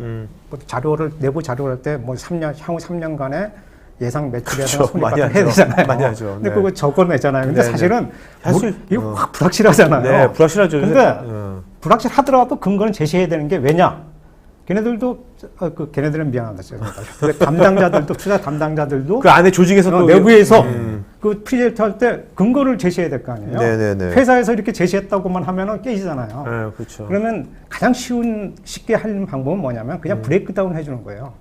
내부 자료를 할 때 뭐 향후 3년간의 예상 매출이라든가 그렇죠. 많이 손익 같은 거 해야 하죠. 되잖아요. 많이 하죠. 근데 네. 그거 적어내잖아요. 근데 네, 사실은 사실, 이거 확 불확실하잖아요. 네, 불확실하죠. 근데 불확실하더라도 근거는 제시해야 되는 게 왜냐? 걔네들도 걔네들은 미안하다. 그 담당자들도 투자 담당자들도 그 안에 조직에서 또 내부에서 그 프리젝트 할 때 근거를 제시해야 될 거 아니에요. 네네네. 회사에서 이렇게 제시했다고만 하면은 깨지잖아요. 네, 그렇죠. 그러면 가장 쉽게 하는 방법은 뭐냐면 그냥 브레이크다운 해주는 거예요.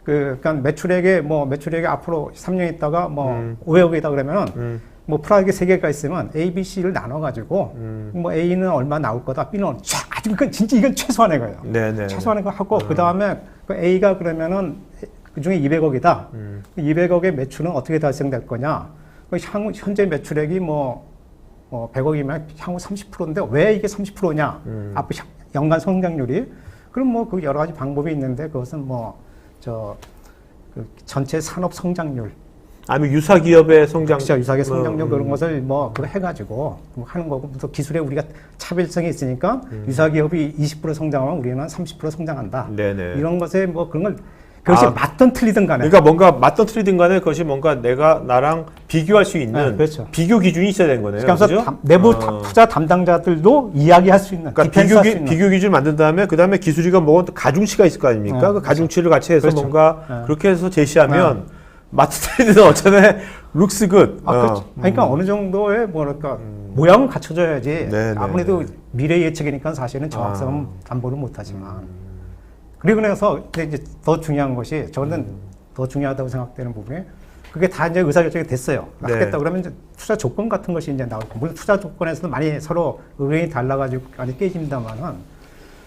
그러니까 매출액이 앞으로 3년 있다가 뭐 500억이다 그러면은 뭐 프라이게 3개가 있으면 A, B, C를 나눠가지고 뭐 A는 얼마 나올 거다, B는 아주 진짜 이건 최소한의 거예요. 네네. 최소한의 거 하고 그 다음에 그 A가 그러면은 그 중에 200억이다. 200억의 매출은 어떻게 달성될 거냐? 그 현재 매출액이 뭐 100억이면 향후 30%인데 왜 이게 30%냐? 앞으로 연간 성장률이 그럼 뭐 그 여러 가지 방법이 있는데 그것은 그 전체 산업 성장률. 아니면 유사기업의 성장. 진짜 유사기업 성장률 그런 것을 그거 해가지고 하는 거고 또 기술에 우리가 차별성이 있으니까 유사기업이 20% 성장하면 우리는 30% 성장한다. 네네. 이런 것에 그것이 맞든 틀리든 간에. 그러니까 뭔가 맞던 틀리든 간에 그것이 뭔가 나랑 비교할 수 있는 네, 그렇죠. 비교 기준이 있어야 되는 거네요. 그래서 그죠? 내부 투자 담당자들도 이야기할 수 있는, 그러니까 디펜스할 수 있는. 비교 기준 만든 다음에 그 다음에 기술이가 뭐 가중치가 있을 거 아닙니까? 네, 그 가중치를 같이 해서 그렇죠. 뭔가 네. 그렇게 해서 제시하면 마트 트레이드는 어쩌면 looks good. 그렇죠. 그러니까 어느 정도의 모양은 갖춰져야지. 네, 아무래도 네. 미래 예측이니까 사실은 정확성은 담보를 못하지만. 그리고 나서 이제 더 중요한 것이 저는 더 중요하다고 생각되는 부분이 그게 다 이제 의사결정이 됐어요. 네. 하겠다 그러면 이제 투자 조건 같은 것이 이제 나오고 물론 투자 조건에서도 많이 서로 의견이 달라가지고 많이 깨진다만은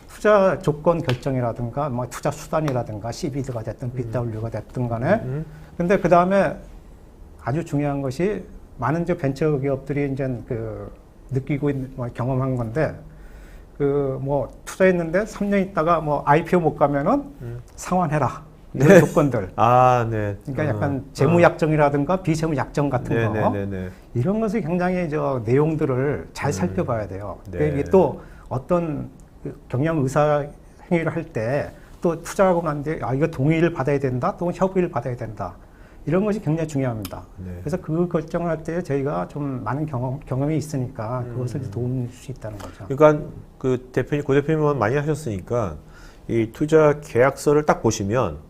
투자 조건 결정이라든가 뭐 투자 수단이라든가 CBD가 됐든 BW가 됐든 간에 근데 그 다음에 아주 중요한 것이 많은 이제 벤처 기업들이 이제 느끼고 있는 경험한 건데 투자했는데 3년 있다가 IPO 못 가면은 상환해라. 이런 네. 조건들. 네. 그러니까 약간 재무 약정이라든가 비재무 약정 같은 거. 네네네. 이런 것을 굉장히 내용들을 잘 살펴봐야 돼요. 네. 이게 또 어떤 경영 의사 행위를 할 때 또 투자하고 난 뒤에 이거 동의를 받아야 된다, 또는 협의를 받아야 된다. 이런 것이 굉장히 중요합니다. 네. 그래서 그 결정을 할 때 저희가 좀 많은 경험이 있으니까 그것을 도움줄 수 있다는 거죠. 그러니까 고 대표님은 많이 하셨으니까 이 투자 계약서를 딱 보시면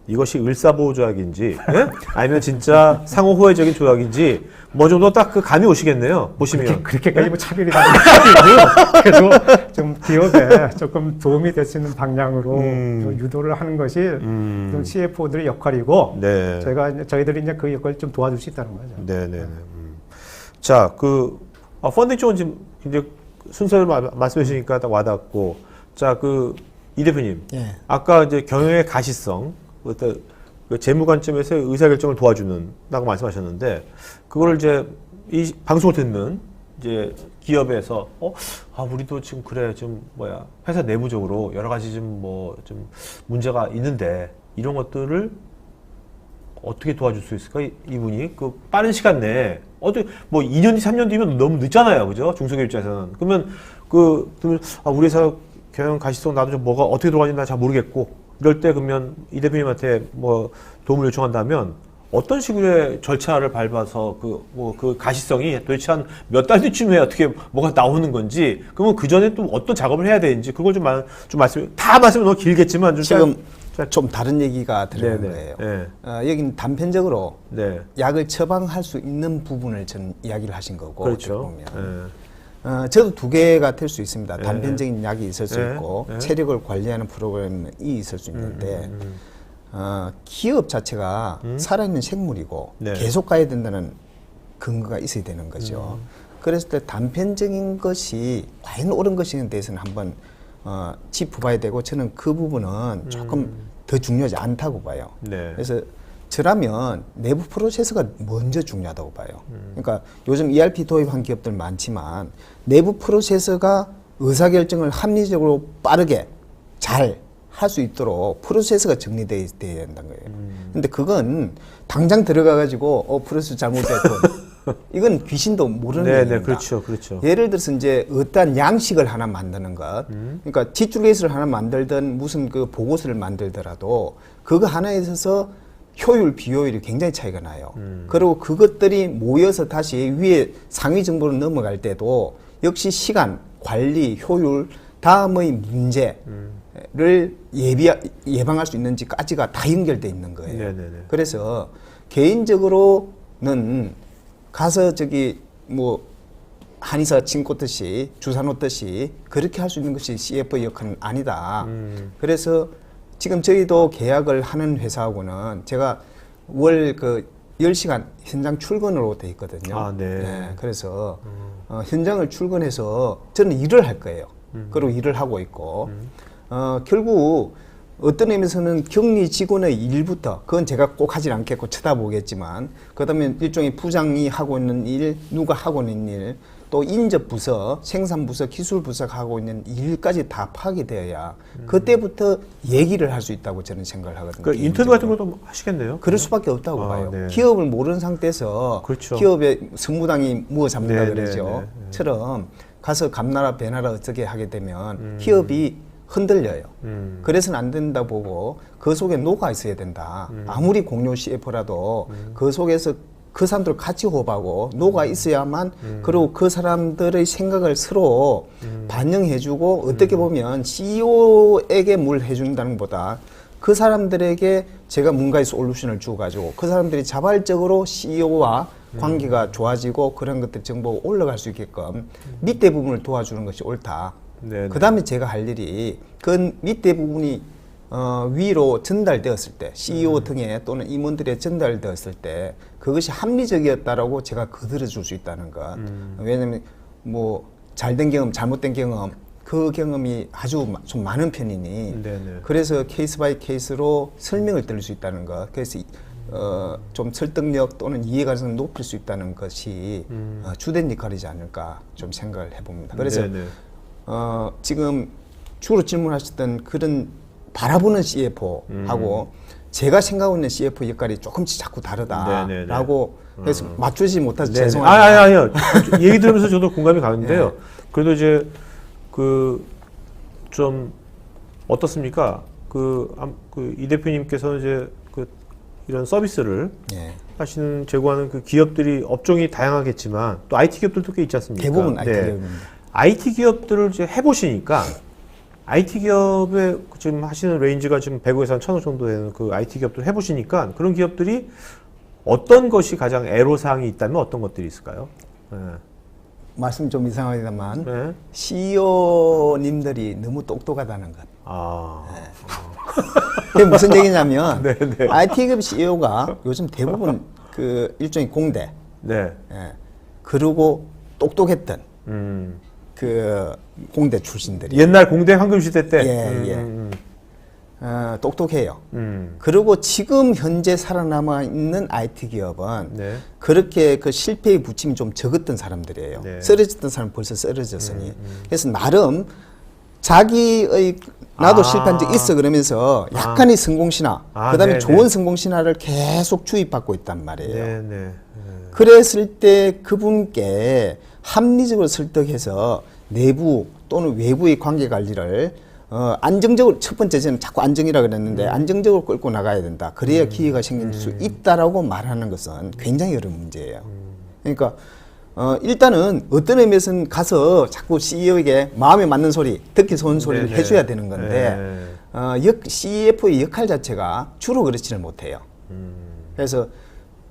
이것이 을사보호 조약인지 예? 아니면 진짜 상호호혜적인 조약인지 뭐 정도 딱 그 감이 오시겠네요. 보시면. 그렇게까지 뭐 차별이 나는 게 아니고 그래도 좀 기업에 조금 도움이 될 수 있는 방향으로 좀 유도를 하는 것이 좀 CFO들의 역할이고 네. 저희들이 이제 그 역할을 좀 도와줄 수 있다는 거죠. 네네네. 자, 펀딩 쪽은 지금 이제 순서를 말씀해 주시니까 딱 와닿고, 자, 이 대표님, 예. 아까 이제 경영의 가시성, 그 재무 관점에서 의사결정을 도와주는다고 말씀하셨는데, 그거를 이제 이 방송을 듣는 이제 기업에서 우리도 지금 회사 내부적으로 여러 가지 좀 문제가 있는데 이런 것들을 어떻게 도와줄 수 있을까? 이분이 빠른 시간 내에 2년 뒤 3년 뒤면 너무 늦잖아요, 그죠? 중소기업 입장에서는. 그러면 우리 회사 경영 가시성 나도 좀 어떻게 들어가는지 나 잘 모르겠고 이럴 때 그러면 이 대표님한테 도움을 요청한다면 어떤 식으로의 절차를 밟아서 그 가시성이 도대체 한 몇 달 뒤쯤에 어떻게 뭐가 나오는 건지, 그러면 그 전에 또 어떤 작업을 해야 되는지 그걸 좀 말씀을 다 말씀은 너무 길겠지만 좀 지금 좀 다른 얘기가 들어간 네네. 거예요. 네. 여기는 단편적으로 네. 약을 처방할 수 있는 부분을 전 이야기를 하신 거고 그렇죠. 어떻게 보면. 네. 저도 두 개가 될 수 있습니다. 네. 단편적인 약이 있을 수 네. 있고 네. 체력을 관리하는 프로그램이 있을 수 있는데 기업 자체가 살아있는 생물이고 네. 계속 가야 된다는 근거가 있어야 되는 거죠. 그랬을 때 단편적인 것이 과연 옳은 것인에 대해서는 한번 짚어봐야 되고 저는 그 부분은 조금 더 중요하지 않다고 봐요. 네. 그래서 저라면 내부 프로세스가 먼저 중요하다고 봐요. 그러니까 요즘 ERP 도입한 기업들 많지만 내부 프로세스가 의사결정을 합리적으로 빠르게 잘 할 수 있도록 프로세스가 정리되어야 된다는 거예요. 근데 그건 당장 들어가가지고 프로세스 잘못됐고 이건 귀신도 모르는 네, 얘기입니다. 네, 그렇죠, 그렇죠. 예를 들어서 이제 어떠한 양식을 하나 만드는 것, 그러니까 지출레이스를 하나 만들든 무슨 그 보고서를 만들더라도 그거 하나에 있어서 효율, 비효율이 굉장히 차이가 나요. 그리고 그것들이 모여서 다시 위에 상위 정보로 넘어갈 때도 역시 시간, 관리, 효율, 다음의 문제를 예방할 수 있는지까지가 다 연결돼 있는 거예요. 네네네. 그래서 개인적으로는 가서 저기 뭐 한의사 침 꽂듯이 주사 놓듯이 그렇게 할 수 있는 것이 CF의 역할은 아니다. 그래서 지금 저희도 계약을 하는 회사하고는 제가 월 그 10시간 현장 출근으로 돼 있거든요. 아, 네. 그래서 현장을 출근해서 저는 일을 할 거예요. 그리고 일을 하고 있고 결국 어떤 의미에서는 격리 직원의 일부터 그건 제가 꼭 하진 않겠고 쳐다보겠지만 그다음에 일종의 부장이 하고 있는 일, 누가 하고 있는 일, 또 인접 부서, 생산 부서, 기술 부서가 하고 있는 일까지 다 파악이 되어야 그때부터 얘기를 할 수 있다고 저는 생각을 하거든요. 그 인터뷰 같은 것도 하시겠네요. 그럴 수밖에 없다고 아, 봐요. 네. 기업을 모르는 상태에서 그렇죠. 기업의 성무당이 무어 잡는다 네, 그러죠. 네, 네. 처럼 가서 감나라 배나라 어떻게 하게 되면 기업이 흔들려요. 그래서는 안 된다 보고 그 속에 녹아 있어야 된다. 아무리 공룡 CF라도 그 속에서 그 사람들 같이 호흡하고 녹아 있어야만 그리고 그 사람들의 생각을 서로 반영해주고 어떻게 보면 CEO에게 뭘 해준다는 것보다 그 사람들에게 제가 뭔가의 솔루션을 주어가지고 그 사람들이 자발적으로 CEO와 관계가 좋아지고 그런 것들 정보가 올라갈 수 있게끔 밑에 부분을 도와주는 것이 옳다. 네, 그 다음에 제가 할 일이 그 밑에 부분이 위로 전달되었을 때 CEO 등에 또는 임원들에 전달되었을 때 그것이 합리적이었다라고 제가 거들어줄 수 있다는 것. 왜냐하면 뭐 잘된 경험, 잘못된 경험 그 경험이 아주 좀 많은 편이니 네네. 그래서 케이스 바이 케이스로 설명을 드릴 수 있다는 것. 그래서 좀 설득력 또는 이해가능성을 높일 수 있다는 것이 주된 역할이지 않을까 좀 생각을 해봅니다. 그래서 네네. 지금 주로 질문하셨던 그런 바라보는 CFO하고 제가 생각하고 있는 CFO 역할이 조금씩 자꾸 다르다라고 해서 맞추지 못해서 네네. 죄송합니다. 아니요. 얘기 들으면서 저도 공감이 가는데요. 그래도 이제 좀 어떻습니까? 이 대표님께서는 이제 이런 서비스를 예. 제공하는 그 기업들이 업종이 다양하겠지만 또 IT 기업들도 꽤 있지 않습니까? 대부분 IT 기업입니다. IT 기업들을 이제 해보시니까 IT 기업에 지금 하시는 레인지가 지금 100억에서 한 1000억 정도 되는 그 IT 기업들 해보시니까 그런 기업들이 어떤 것이 가장 애로사항이 있다면 어떤 것들이 있을까요? 네. 말씀 좀 이상하지만 네. CEO님들이 너무 똑똑하다는 것. 네. 그게 무슨 얘기냐면 네, 네. IT기업 CEO가 요즘 대부분 그 일종의 공대, 네. 그리고 똑똑했던 음. 그 공대 출신들이 옛날 공대 황금 시대 때. 똑똑해요. 그리고 지금 현재 살아남아 있는 IT 기업은 네. 그렇게 그 실패의 부침이 좀 적었던 사람들이에요. 네. 쓰러졌던 사람 벌써 쓰러졌으니. 그래서 나름 자기의 나도 실패한 적 있어 그러면서 약간의 성공신화, 그다음에 네, 좋은 네. 성공신화를 계속 주입받고 있단 말이에요. 네, 네. 그랬을 때 그분께 합리적으로 설득해서 내부 또는 외부의 관계 관리를 안정적으로 첫 번째는 자꾸 안정이라 그랬는데 안정적으로 끌고 나가야 된다. 그래야 기회가 생길 수 있다라고 말하는 것은 굉장히 어려운 문제예요. 그러니까 일단은 어떤 의미에서는 가서 자꾸 CEO에게 마음에 맞는 소리, 듣기 좋은 소리를 네네. 해줘야 되는 건데 CEF의 역할 자체가 주로 그렇지는 못해요. 그래서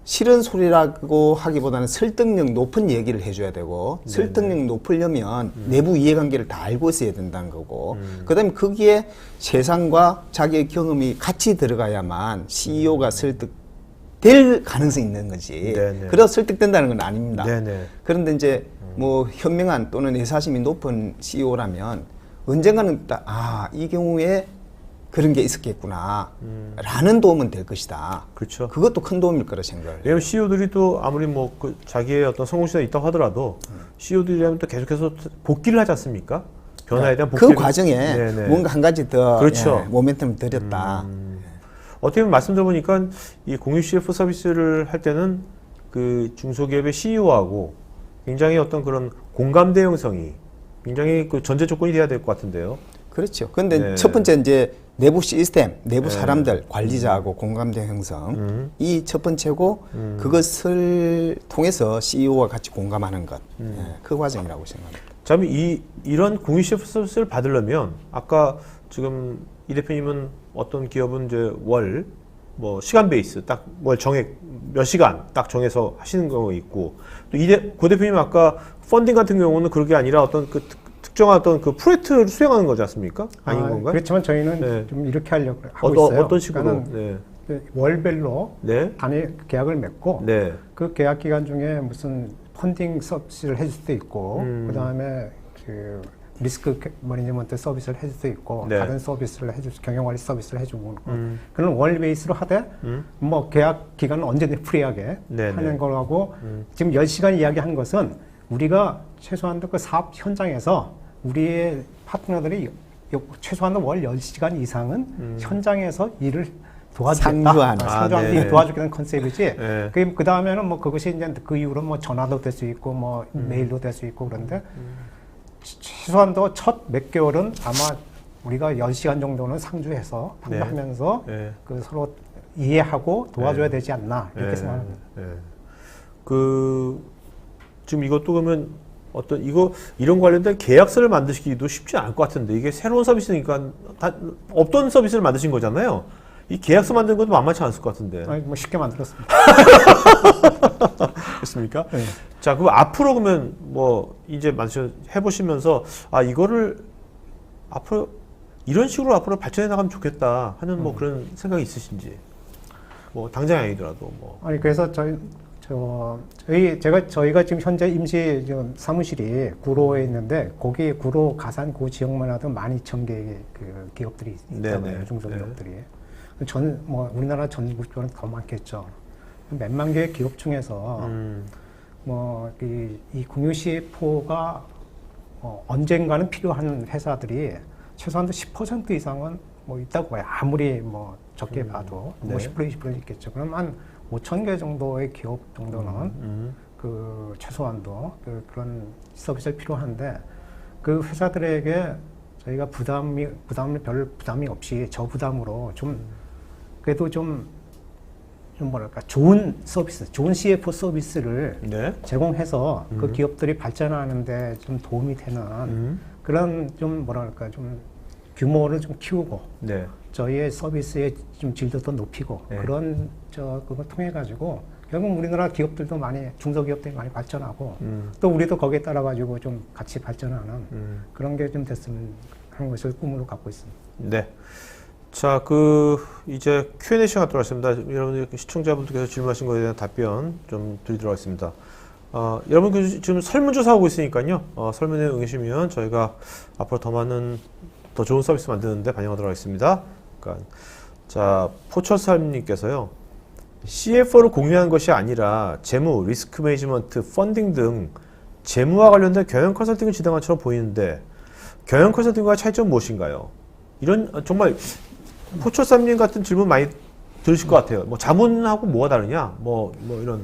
싫은 소리라고 하기보다는 설득력 높은 얘기를 해줘야 되고 설득력 높으려면 내부 이해관계를 다 알고 있어야 된다는 거고 그다음에 거기에 세상과 자기의 경험이 같이 들어가야만 CEO가 설득될 가능성이 있는 거지. 네네. 그래서 설득된다는 건 아닙니다. 네네. 그런데 이제 뭐 현명한 또는 애사심이 높은 CEO라면 언젠가는 이 경우에 그런 게 있었겠구나 라는 도움은 될 것이다. 그렇죠. 그것도 큰 도움일 거라 생각을 해요. 왜냐면 CEO들이 또 아무리 뭐 그 자기의 어떤 성공 시대가 있다고 하더라도 CEO들이라면 또 계속해서 복귀를 하지 않습니까? 변화에 대한 그 복귀를. 과정에 네네. 뭔가 한 가지 더 그렇죠. 모멘텀을 들였다. 어떻게 보면 말씀 들어보니까 이 공유 CF 서비스를 할 때는 그 중소기업의 CEO하고 굉장히 어떤 그런 공감대 형성이 굉장히 그 전제 조건이 돼야 될 것 같은데요. 그렇죠. 근데 네. 첫 번째 이제 내부 시스템, 내부 네. 사람들, 관리자하고 공감대 형성 이 첫 번째고 그것을 통해서 CEO와 같이 공감하는 것. 그 과정이라고 생각합니다. 자, 그럼 이런 공유 CF 서비스를 받으려면 아까 지금 이 대표님은 어떤 기업은 이제 월 뭐 시간 베이스 딱 월 정액 몇 시간 딱 정해서 하시는 경우가 있고 또 고 대표님 아까 펀딩 같은 경우는 그게 아니라 어떤 그 특정한 어떤 그 프로젝트를 수행하는 거지 않습니까? 아닌 건가요? 그렇지만 저희는 네. 좀 이렇게 하려고 하고 있어요. 어떤 식으로? 그러니까는 네. 월별로 네. 단위 계약을 맺고 네. 그 계약 기간 중에 무슨 펀딩 서비스를 해줄 수도 있고 그다음에 그 리스크 매니지먼트 서비스를 해줄 수도 있고 네. 다른 서비스를 해줄 수 경영관리 서비스를 해주고 그런 월 베이스로 하되 뭐 계약 기간은 언제든 프리하게 네, 하는 네. 거라고 지금 10시간 이야기한 것은 우리가 최소한도 그 사업 현장에서 우리의 파트너들이 최소한도 월 10시간 이상은 현장에서 일을 도와주겠다. 상주하는 네. 일을 도와주겠다는 컨셉이지. 네. 그 다음에는 뭐 그것이 이제 그 이후로 뭐 전화도 될 수 있고 뭐 메일도 될 수 있고 그런데 최소한도 첫 몇 개월은 아마 우리가 10시간 정도는 상주해서 네. 하면서 네. 그 서로 이해하고 도와줘야 되지 않나 이렇게 네. 생각합니다. 네. 그 지금 이것도 그러면 어떤 이런 관련된 계약서를 만드시기도 쉽지 않을 것 같은데 이게 새로운 서비스니까 없던 서비스를 만드신 거잖아요. 이 계약서 만드는 것도 만만치 않을 것 같은데. 아니, 뭐 쉽게 만들었습니다. 그렇습니까? 네. 자, 그럼 앞으로 그러면 뭐 이제 해보시면서 이거를 앞으로 이런 식으로 앞으로 발전해 나가면 좋겠다 하는 뭐 그런 생각이 있으신지. 뭐 당장이 아니더라도 뭐. 아니 그래서 저희가 지금 현재 임시 지금 사무실이 구로에 있는데 거기 구로 가산 그 지역만 해도 12,000개의 그 기업들이 있다고요. 중소기업들이. 뭐 우리나라 전국적으로는 더 많겠죠. 몇만 개의 기업 중에서 뭐 이 공유 CFO가 언젠가는 필요한 회사들이 최소한도 10% 이상은 뭐 있다고 봐요. 아무리 뭐 적게 봐도 뭐 10% 20% 있겠죠. 그럼 한 5,000개 정도의 기업 정도는 그 최소한도 그런 서비스가 필요한데 그 회사들에게 저희가 별 부담이 없이 저부담으로 좀 그래도 좀 뭐랄까 좋은 서비스, 좋은 CFO 서비스를 네. 제공해서 그 기업들이 발전하는데 좀 도움이 되는 그런 좀 뭐랄까 좀 규모를 좀 키우고 네. 저희의 서비스의 좀 질도 더 높이고 네. 그런 그걸 통해 가지고 결국 우리나라 기업들도 중소기업들이 많이 발전하고 또 우리도 거기에 따라 가지고 좀 같이 발전하는 그런 게 좀 됐으면 하는 것을 꿈으로 갖고 있습니다. 네. 자, 이제 Q&A 시간 들어왔습니다. 여러분들 시청자분들께서 질문하신 거에 대한 답변 좀 드리도록 하겠습니다. 여러분 지금 설문조사 하고 있으니까요. 설문에 응하시면 저희가 앞으로 더 좋은 서비스 만드는데 반영하도록 하겠습니다. 그러니까, 자, 포철사님께서요. CFO를 공유하는 것이 아니라 재무, 리스크 매니지먼트, 펀딩 등 재무와 관련된 경영 컨설팅을 진행한 것처럼 보이는데 경영 컨설팅과 차이점은 무엇인가요? 이런 정말 포철사님 같은 질문 많이 들으실 것 같아요. 뭐 자문하고 뭐가 다르냐? 뭐 이런.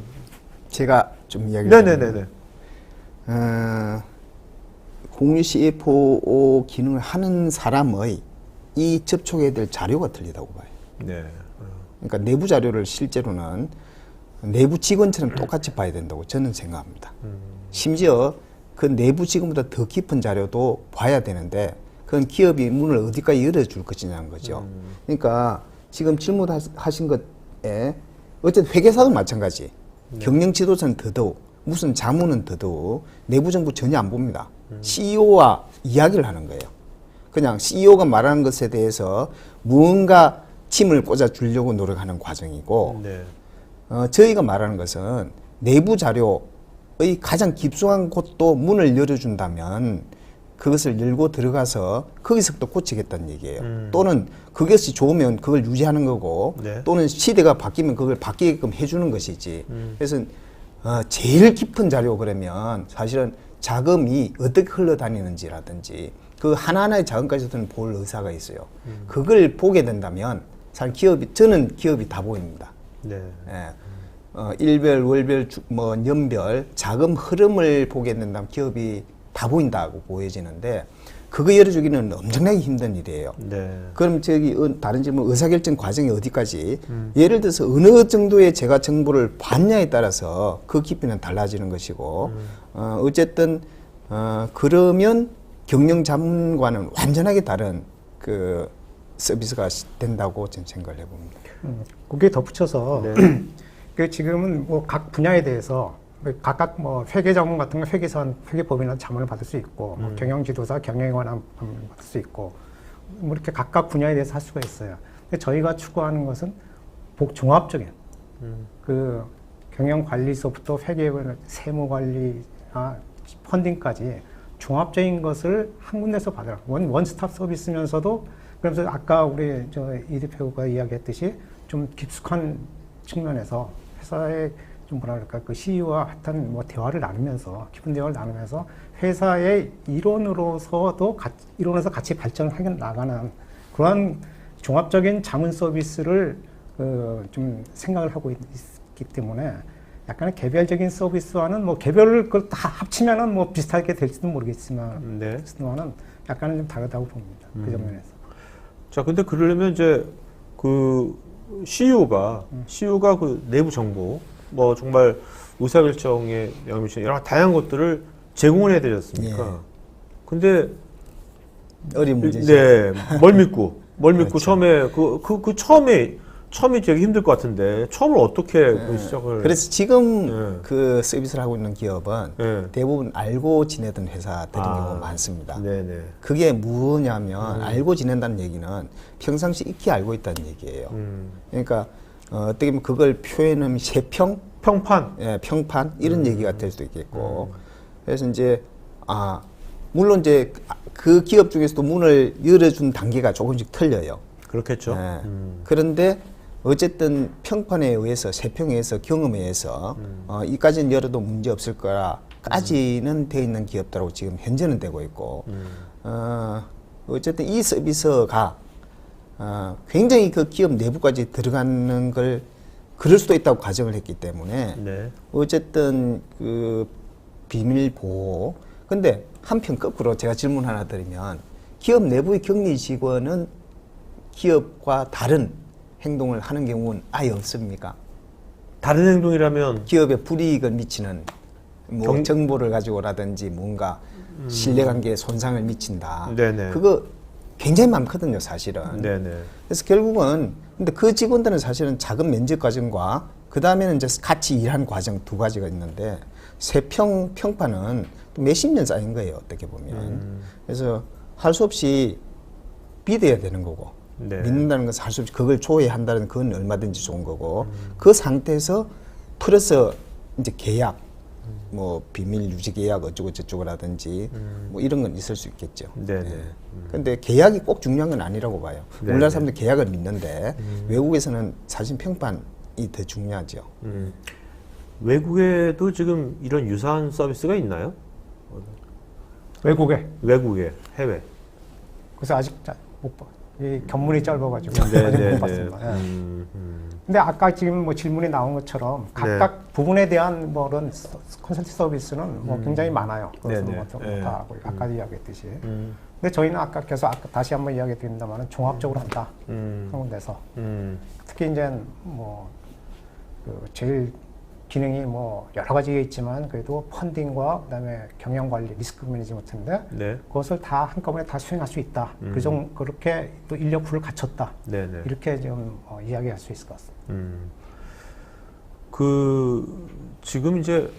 제가 좀 이야기를 네네네네. 공유 CFO 기능을 하는 사람의 이 접촉해야 될 자료가 틀리다고 봐요. 네. 그러니까 내부 자료를 실제로는 내부 직원처럼 똑같이 봐야 된다고 저는 생각합니다. 심지어 그 내부 직원보다 더 깊은 자료도 봐야 되는데 그건 기업이 문을 어디까지 열어줄 것이냐는 거죠. 그러니까 지금 질문하신 것에 어쨌든 회계사도 마찬가지. 경영 지도자는 더더욱, 무슨 자문은 더더욱 내부 정보 전혀 안 봅니다. CEO와 이야기를 하는 거예요. 그냥 CEO가 말하는 것에 대해서 무언가 침을 꽂아 주려고 노력하는 과정이고, 네. 저희가 말하는 것은 내부 자료의 가장 깊숙한 곳도 문을 열어준다면 그것을 열고 들어가서 거기서부터 고치겠다는 얘기예요. 또는 그것이 좋으면 그걸 유지하는 거고, 네. 또는 시대가 바뀌면 그걸 바뀌게끔 해주는 것이지. 그래서 제일 깊은 자료 그러면 사실은 자금이 어떻게 흘러다니는지라든지 그 하나하나의 자금까지도 볼 의사가 있어요. 그걸 보게 된다면 사실 저는 기업이 다 보입니다. 네. 예. 일별, 월별, 연별 자금 흐름을 보게 된다면 기업이 다 보인다고 보여지는데 그거 열어주기는 엄청나게 힘든 일이에요. 네. 그럼 다른 질문 의사결정 과정이 어디까지 예를 들어서 어느 정도의 제가 정보를 봤냐에 따라서 그 깊이는 달라지는 것이고 어쨌든 그러면 경영자문과는 완전하게 다른 그 서비스가 된다고 저는 생각을 해봅니다. 거기에 덧붙여서 네. 그 지금은 뭐 각 분야에 대해서 각각 뭐 회계 자문 같은 거 회계법인한 자문을 받을 수 있고 뭐 경영 지도사 경영에 관한 자문을 받을 수 있고 뭐 이렇게 각각 분야에 대해서 할 수가 있어요. 근데 저희가 추구하는 것은 종합적인 그 경영 관리서부터 회계 세무 관리나 펀딩까지 종합적인 것을 한 군데서 받으라. 원스톱 서비스면서도 그러면서 아까 우리 이 대표가 이야기했듯이 좀 깊숙한 측면에서 회사의 좀 뭐랄까 그 CEO와 하여튼 뭐 대화를 나누면서 깊은 대화를 나누면서 회사의 일원으로서 같이 발전을 해 나가는 그러한 종합적인 자문 서비스를 좀 생각을 하고 있기 때문에 약간의 개별적인 서비스와는 뭐 개별을 그걸 다 합치면은 뭐 비슷하게 될지도 모르겠지만 네. 약간은 좀 다르다고 봅니다. 그 점면에서. 자, 근데 그러려면 이제 그 CEO가 그 내부 정보, 뭐 정말 의사결정에 영향을 미치는 여러 다양한 것들을 제공을 해야 되지 않습니까? 예. 근데 어려운 문제죠. 네, 뭘 믿고 그렇죠. 처음에 되게 힘들 것 같은데 처음을 어떻게 그 시작을? 그래서 지금 네. 그 서비스를 하고 있는 기업은 네. 대부분 알고 지내던 회사들인 경우가 많습니다. 네네. 그게 뭐냐면 알고 지낸다는 얘기는 평상시 익히 알고 있다는 얘기예요. 그러니까 어떻게 보면 그걸 표현하면 세평, 평판. 예, 평판 이런 얘기가 될 수도 있겠고. 그래서 이제 물론 이제 그 기업 중에서도 문을 열어준 단계가 조금씩 틀려요. 그렇겠죠. 예. 그런데 어쨌든 평판에 의해서 세평에 의해서 경험에 의해서 이까지는 열어도 문제 없을 거라까지는 돼 있는 기업들하고 지금 현재는 되고 있고 어쨌든 이 서비스가 굉장히 그 기업 내부까지 들어가는 걸 그럴 수도 있다고 가정을 했기 때문에 네. 어쨌든 그 비밀 보호. 근데 한편 거꾸로 제가 질문 하나 드리면 기업 내부의 격리 직원은 기업과 다른 행동을 하는 경우는 아예 없습니까? 다른 행동이라면 기업에 불이익을 미치는 뭐 정보를 가지고라든지 뭔가 신뢰관계에 손상을 미친다. 네네. 그거 굉장히 많거든요, 사실은. 네네. 그래서 결국은 근데 그 직원들은 사실은 자금 면접 과정과 그 다음에는 이제 같이 일한 과정 두 가지가 있는데 평판은 또 몇십 년 쌓인 거예요, 어떻게 보면. 그래서 할 수 없이 믿어야 되는 거고. 네. 믿는다는 것은 할 수 없이 그걸 조회한다는 건 얼마든지 좋은 거고 그 상태에서 플러스 이제 계약 뭐 비밀 유지 계약 어쩌고 저쩌고라든지 뭐 이런 건 있을 수 있겠죠. 네네. 예. 근데 계약이 꼭 중요한 건 아니라고 봐요. 네네. 우리나라 사람들 계약을 믿는데 외국에서는 사실 평판이 더 중요하죠. 외국에도 지금 이런 유사한 서비스가 있나요? 외국에. 해외. 그래서 아직 못 봐. 이 견문이 짧아가지고 네, 아직 네, 못 네. 봤습니다. 근데 아까 지금 뭐 질문이 나온 것처럼 각각 네. 부분에 대한 뭐 그런 컨설팅 서비스는 뭐 굉장히 많아요. 그것은 네, 뭐 네. 다 하고 아까 이야기했듯이. 근데 저희는 아까 다시 한번 이야기드립니다만 종합적으로 한다. 한 군데서. 특히 이제 뭐 그 제일 기능이 뭐 여러 가지가 있지만 그래도 펀딩과 그다음에 경영 관리, 리스크 매니지먼트인데 네. 그것을 다 한꺼번에 다 수행할 수 있다. 그렇게 또 인력풀을 갖췄다. 네네. 이렇게 좀 이야기할 수 있을 것 같습니다. 지금 이제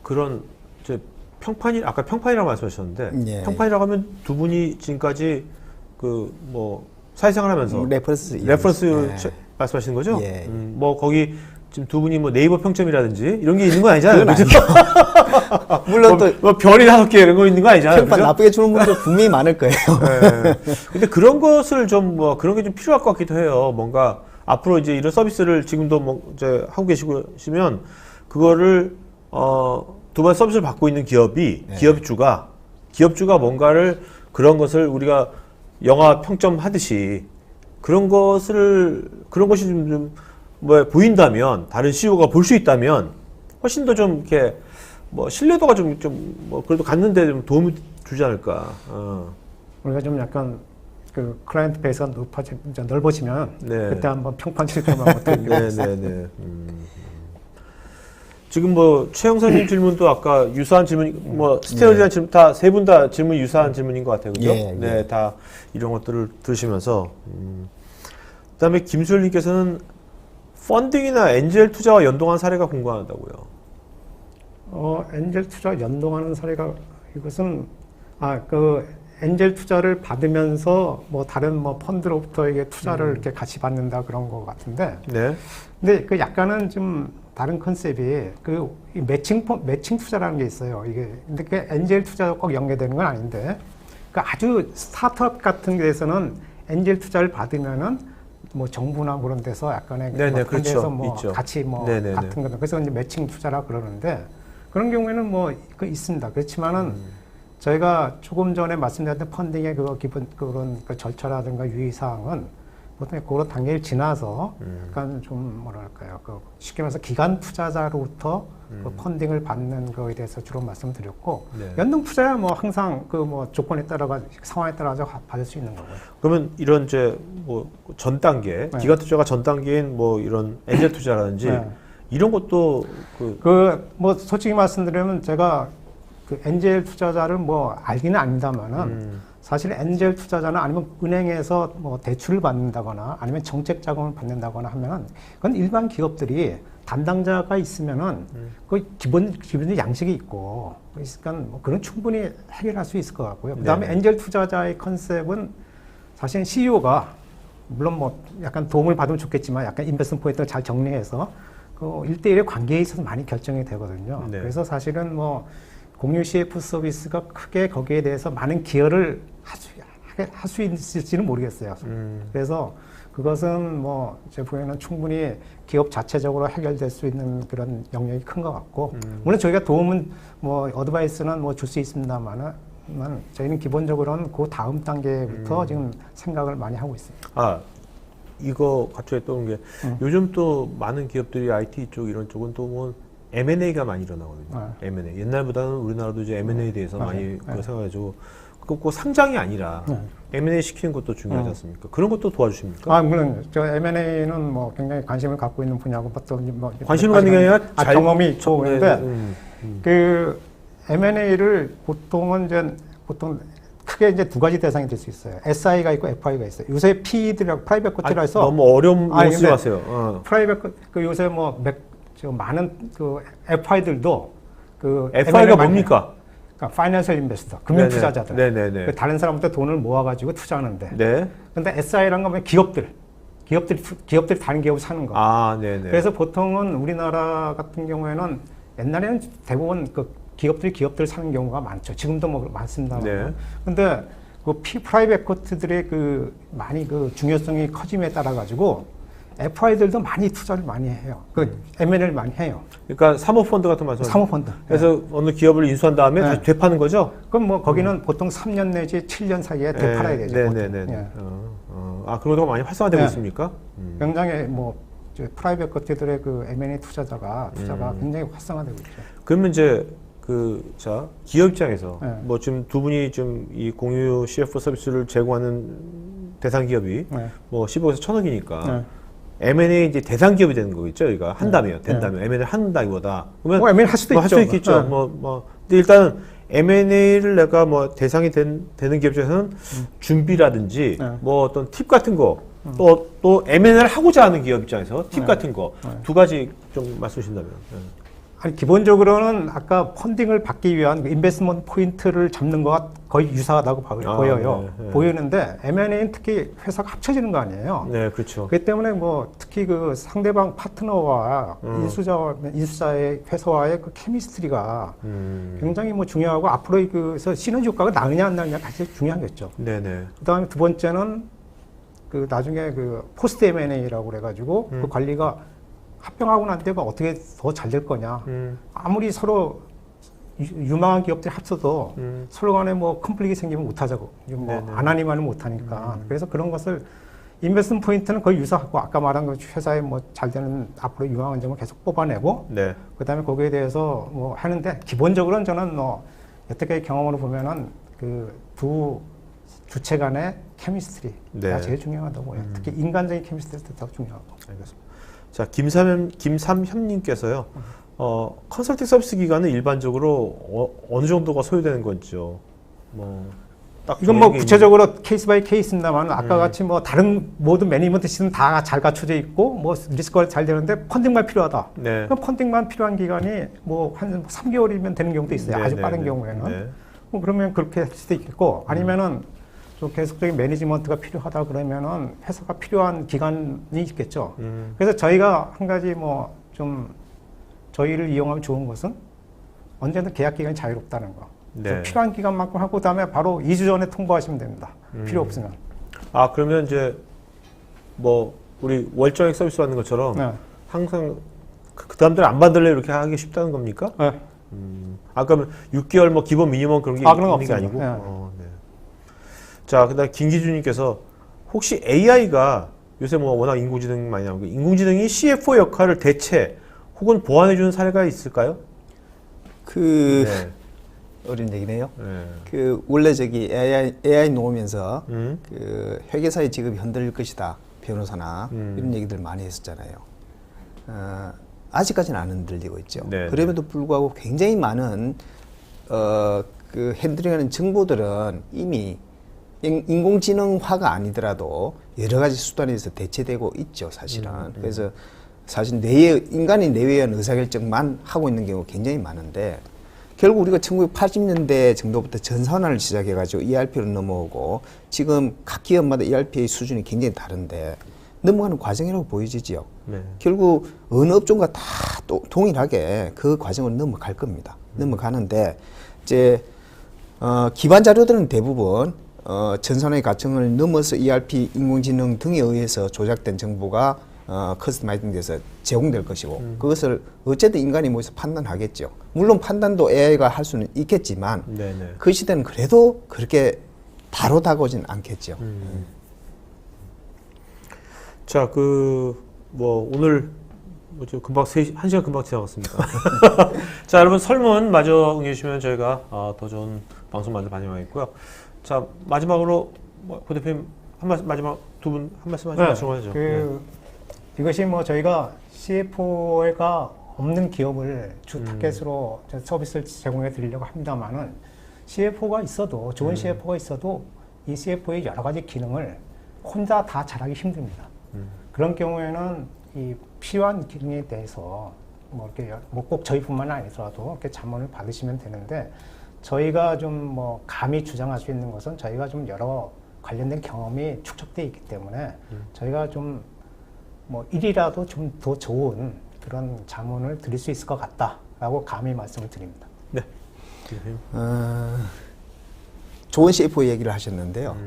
그런 이제 아까 평판이라고 말씀하셨는데 예. 평판이라고 하면 두 분이 지금까지 그 뭐 사회생활 하면서 레퍼런스 레퍼런스 말씀하시는 거죠? 예. 뭐 거기 지금 두 분이 뭐 네이버 평점이라든지 이런 게 있는 건 아니잖아요. 그건 그죠? 물론 또 뭐 별이 5개 이런 거 있는 거 아니잖아요. 평판 그죠? 나쁘게 주는 분들 분명히 많을 거예요. 네. 근데 그런 것을 좀 뭐 그런 게 좀 필요할 것 같기도 해요. 뭔가 앞으로 이제 이런 서비스를 지금도 뭐 이제 하고 계시면 그거를 두 번 서비스를 받고 있는 기업이 네. 기업주가 뭔가를 그런 것을 우리가 영화 평점 하듯이 그런 것이 좀 뭐 보인다면 다른 CEO가 볼 수 있다면 훨씬 더 좀 이렇게 뭐 신뢰도가 좀 뭐 그래도 갖는데 좀 도움이 주지 않을까. 우리가 좀 약간 그 클라이언트 베이스가 넓어지면 네. 그때 한번 평판 실험을 어떻게 네네네. 지금 뭐 최영선님 질문도 아까 유사한 질문, 뭐 스테어지한 질문 다 세 분 다 질문 유사한 질문인 것 같아요, 그죠? 예, 네, 다 이런 것들을 들으시면서. 그다음에 김수열님께서는 펀딩이나 엔젤 투자와 연동한 사례가 궁금하다고요. 엔젤 투자 연동하는 사례가 이것은 그 엔젤 투자를 받으면서 뭐 다른 뭐 펀드로부터 이게 투자를 이렇게 같이 받는다 그런 거 같은데. 네. 근데 그 약간은 좀 다른 컨셉이 그 매칭 투자라는 게 있어요. 이게 근데 그 엔젤 투자와 꼭 연계되는 건 아닌데, 그 아주 스타트업 같은 데서는 엔젤 투자를 받으면은 뭐 정부나 뭐 그런 데서 약간의 네네, 뭐 그런 그렇죠. 데서 뭐 있죠. 같이 뭐 네네네. 같은 거 그래서 이제 매칭 투자라 그러는데 그런 경우에는 뭐 그 있습니다. 그렇지만은 저희가 조금 전에 말씀드렸던 펀딩의 기본 그런 그 절차라든가 유의 사항은 보통 그런 단계를 지나서 약간 좀 뭐랄까요, 그 쉽게 말해서 기관 투자자로부터 그 펀딩을 받는 거에 대해서 주로 말씀드렸고 네. 연동 투자야 뭐 항상 그 뭐 조건에 따라가 상황에 따라서 받을 수 있는 거고요. 그러면 이런 이제 뭐 전 단계, 네. 기관 투자가 전 단계인 뭐 이런 엔젤 투자라든지 네. 이런 것도 뭐 솔직히 말씀드리면 제가 그 엔젤 투자자를 뭐 알기는 압니다만은 사실 엔젤 투자자는 아니면 은행에서 뭐 대출을 받는다거나 아니면 정책 자금을 받는다거나 하면은 그건 일반 기업들이 담당자가 있으면은 그 기본 양식이 있고 그러니까 뭐 그런 충분히 해결할 수 있을 것 같고요. 그다음에 네. 엔젤 투자자의 컨셉은 사실 CEO가 물론 뭐 약간 도움을 받으면 좋겠지만 약간 인베스트먼트 포인트를 잘 정리해서 그 1대1의 관계에 있어서 많이 결정이 되거든요. 네. 그래서 사실은 뭐 공유 CF 서비스가 크게 거기에 대해서 많은 기여를 할 수 있을지는 모르겠어요. 그래서 그것은 뭐 제 보기에는 충분히 기업 자체적으로 해결될 수 있는 그런 영역이 큰 것 같고 물론 저희가 도움은 뭐 어드바이스는 뭐 줄 수 있습니다만은 저희는 기본적으로는 그 다음 단계부터 지금 생각을 많이 하고 있습니다. 이거 갑자기 떠오른 게 요즘 또 많은 기업들이 IT 쪽 이런 쪽은 또 뭐 M&A가 많이 일어나거든요. M&A. 옛날보다는 우리나라도 이제 M&A에 대해서 많이 생각해가지고 꼭 상장이 아니라 M&A 시키는 것도 중요하지 않습니까? 그런 것도 도와주십니까? 물론 저 M&A는 뭐 굉장히 관심을 갖고 있는 분야고 또 뭐 관심을 갖는 게 아니라 경험이 있고 네, 그런데 그 M&A를 보통 크게 이제 두 가지 대상이 될 수 있어요. SI가 있고 FI가 있어요. 요새 PE들이라고 프라이빗 코티라 해서 너무 어려운 거 쓰지 마세요. 프라이빗 그 요새 뭐 많은 그 FI들도 그 FI가 뭡니까? 그러니까 파이낸셜 인베스터, 금융 투자자들. 네네네. 그 다른 사람한테 돈을 모아가지고 투자하는데. 네. 근데 SI라는 건 기업들이 다른 기업을 사는 거. 네네. 그래서 보통은 우리나라 같은 경우에는 옛날에는 대부분 그 기업들 사는 경우가 많죠. 지금도 뭐 많습니다. 네. 근데 그 프라이빗 코트들의 그 많이 그 중요성이 커짐에 따라 가지고 FI들도 많이 투자를 많이 해요. 그 M&A를 많이 해요. 그러니까 사모펀드 같은 말씀. 사모펀드. 그래서 어느 기업을 인수한 다음에 다시 되파는 거죠? 그럼 뭐 거기는 보통 3년 내지 7년 사이에 되팔아야 되죠. 네네네. 그런 것도 많이 활성화되고 있습니까? 굉장히 뭐 프라이빗 코트들의 그 M&A 투자가 굉장히 활성화되고 있죠. 그러면 이제 기업 입장에서 뭐 지금 두 분이 좀 이 공유 CF 서비스를 제공하는 대상 기업이 뭐 10억에서 1,000억이니까 M&A 이제 대상 기업이 되는 거겠죠, 여기가 한다면 된다면 M&A 한다기보다 그러면 뭐 M&A 할 수도 뭐 할 수 있죠. 있겠죠. 네. 근데 일단은 M&A를 내가 뭐 대상이 되는 기업 중에서는 준비라든지 네. 뭐 어떤 팁 같은 거 또 M&A를 하고자 하는 기업 입장에서 팁 같은 거 두 가지 좀 말씀 주신다면. 아니, 기본적으로는 아까 펀딩을 받기 위한 그 인베스트먼트 포인트를 잡는 거와 거의 유사하다고 보여요. 네, 네. 보이는데 M&A는 특히 회사가 합쳐지는 거 아니에요. 네, 그렇죠. 그렇기 때문에 뭐 특히 그 상대방 파트너와 인수자의 회사와의 그 케미스트리가 굉장히 뭐 중요하고 앞으로 그래서 시너지 효과가 나느냐 안 나느냐 가장 중요하겠죠. 네네. 그다음에 두 번째는 그 나중에 그 포스트 M&A라고 그래가지고 그 관리가 합병하고 난 데가 어떻게 더 잘 될 거냐. 아무리 서로 유망한 기업들이 합쳐도 서로 간에 뭐 컨플릭이 생기면 못하자고. 뭐 네네. 안 하니만은 못하니까. 그래서 그런 것을 인베스트먼트 포인트는 거의 유사하고 아까 말한 그 회사의 뭐 잘 되는 앞으로 유망한 점을 계속 뽑아내고 네. 그다음에 거기에 대해서 뭐 하는데 기본적으로는 저는 뭐 여태까지 경험으로 보면은 그 두 주체 간의 케미스트리가 네. 제일 중요하다고 보여요. 특히 인간적인 케미스트리가 더 중요하고. 알겠습니다. 자, 김삼현님께서요. 컨설팅 서비스 기간은 일반적으로 어느 정도가 소요되는 건지요? 딱 이건 뭐 정해진 게 구체적으로 케이스 바이 케이스입니다만 아까 같이 뭐 다른 모든 매니지먼트 시스템 다 잘 갖춰져 있고 뭐 리스크가 잘 되는데 펀딩만 필요하다. 네. 그럼 펀딩만 필요한 기간이 뭐 한 3개월이면 되는 경우도 있어요. 네, 아주 네, 빠른 네. 경우에는. 네. 뭐 그러면 그렇게 할 수도 있겠고 아니면은 좀 계속적인 매니지먼트가 필요하다 그러면은 회사가 필요한 기간이 있겠죠. 그래서 저희가 한 가지 뭐 좀 저희를 이용하면 좋은 것은 언제든 계약 기간이 자유롭다는 거. 네. 필요한 기간만큼 하고 그다음에 바로 2주 전에 통보하시면 됩니다. 필요 없으면. 아, 그러면 이제 뭐 우리 월정액 서비스 받는 것처럼 네. 항상 그 다음 달에 안 받을래 이렇게 하기 쉽다는 겁니까? 네. 아, 그러면 6개월 뭐 기본 미니멈 그런 게 아, 그런 거 있는 게 아니고. 없습니다. 네. 네. 자, 그다음 김기준님께서 혹시 AI가 요새 뭐 워낙 인공지능 많이 나오고 인공지능이 CFO 역할을 대체 혹은 보완해주는 사례가 있을까요? 그 네. 어린 얘기네요. 네. 그 원래 저기 AI 나오면서 음. 그 회계사의 직업이 흔들릴 것이다. 변호사나 이런 얘기들 많이 했었잖아요. 아직까지는 안 흔들리고 있죠. 네, 그럼에도 불구하고 굉장히 많은 그 핸들링하는 정보들은 이미 인공지능화가 아니더라도 여러 가지 수단에서 대체되고 있죠, 사실은. 그래서 사실 인간이 뇌에 의한 의사결정만 하고 있는 경우가 굉장히 많은데 결국 우리가 1980년대 정도부터 전산화를 시작해가지고 ERP로 넘어오고 지금 각 기업마다 ERP의 수준이 굉장히 다른데 넘어가는 과정이라고 보여지지요. 네. 결국 어느 업종과 다 동일하게 그 과정을 넘어갈 겁니다. 넘어가는데 이제 기반 자료들은 대부분 전산화의 과정을 넘어서 ERP, 인공지능 등에 의해서 조작된 정보가 커스터마이징 돼서 제공될 것이고 그것을 어쨌든 인간이 모여서 판단하겠죠. 물론 판단도 AI가 할 수는 있겠지만 네네. 그 시대는 그래도 그렇게 바로 다가오진 않겠죠. 자, 뭐 오늘 뭐죠? 금방 1시간 금방 지나갔습니다. 자, 여러분 설문 마저 응해주시면 저희가 더 좋은 방송 만들 반영하겠고요. 자, 마지막으로 고 대표님 마지막 두 분 한 말씀 하시죠. 이것이 뭐 저희가 CFO가 없는 기업을 주 타겟으로 서비스를 제공해 드리려고 합니다만은 CFO가 있어도 좋은 CFO가 있어도 이 CFO의 여러 가지 기능을 혼자 다 잘하기 힘듭니다. 그런 경우에는 이 필요한 기능에 대해서 뭐 이렇게 꼭 저희뿐만 아니더라도 이렇게 자문을 받으시면 되는데 저희가 좀 뭐 감히 주장할 수 있는 것은 저희가 좀 여러 관련된 경험이 축적돼 있기 때문에 저희가 좀 뭐 일이라도 좀 더 좋은 그런 자문을 드릴 수 있을 것 같다라고 감히 말씀을 드립니다. 네. 좋은 CFO 얘기를 하셨는데요.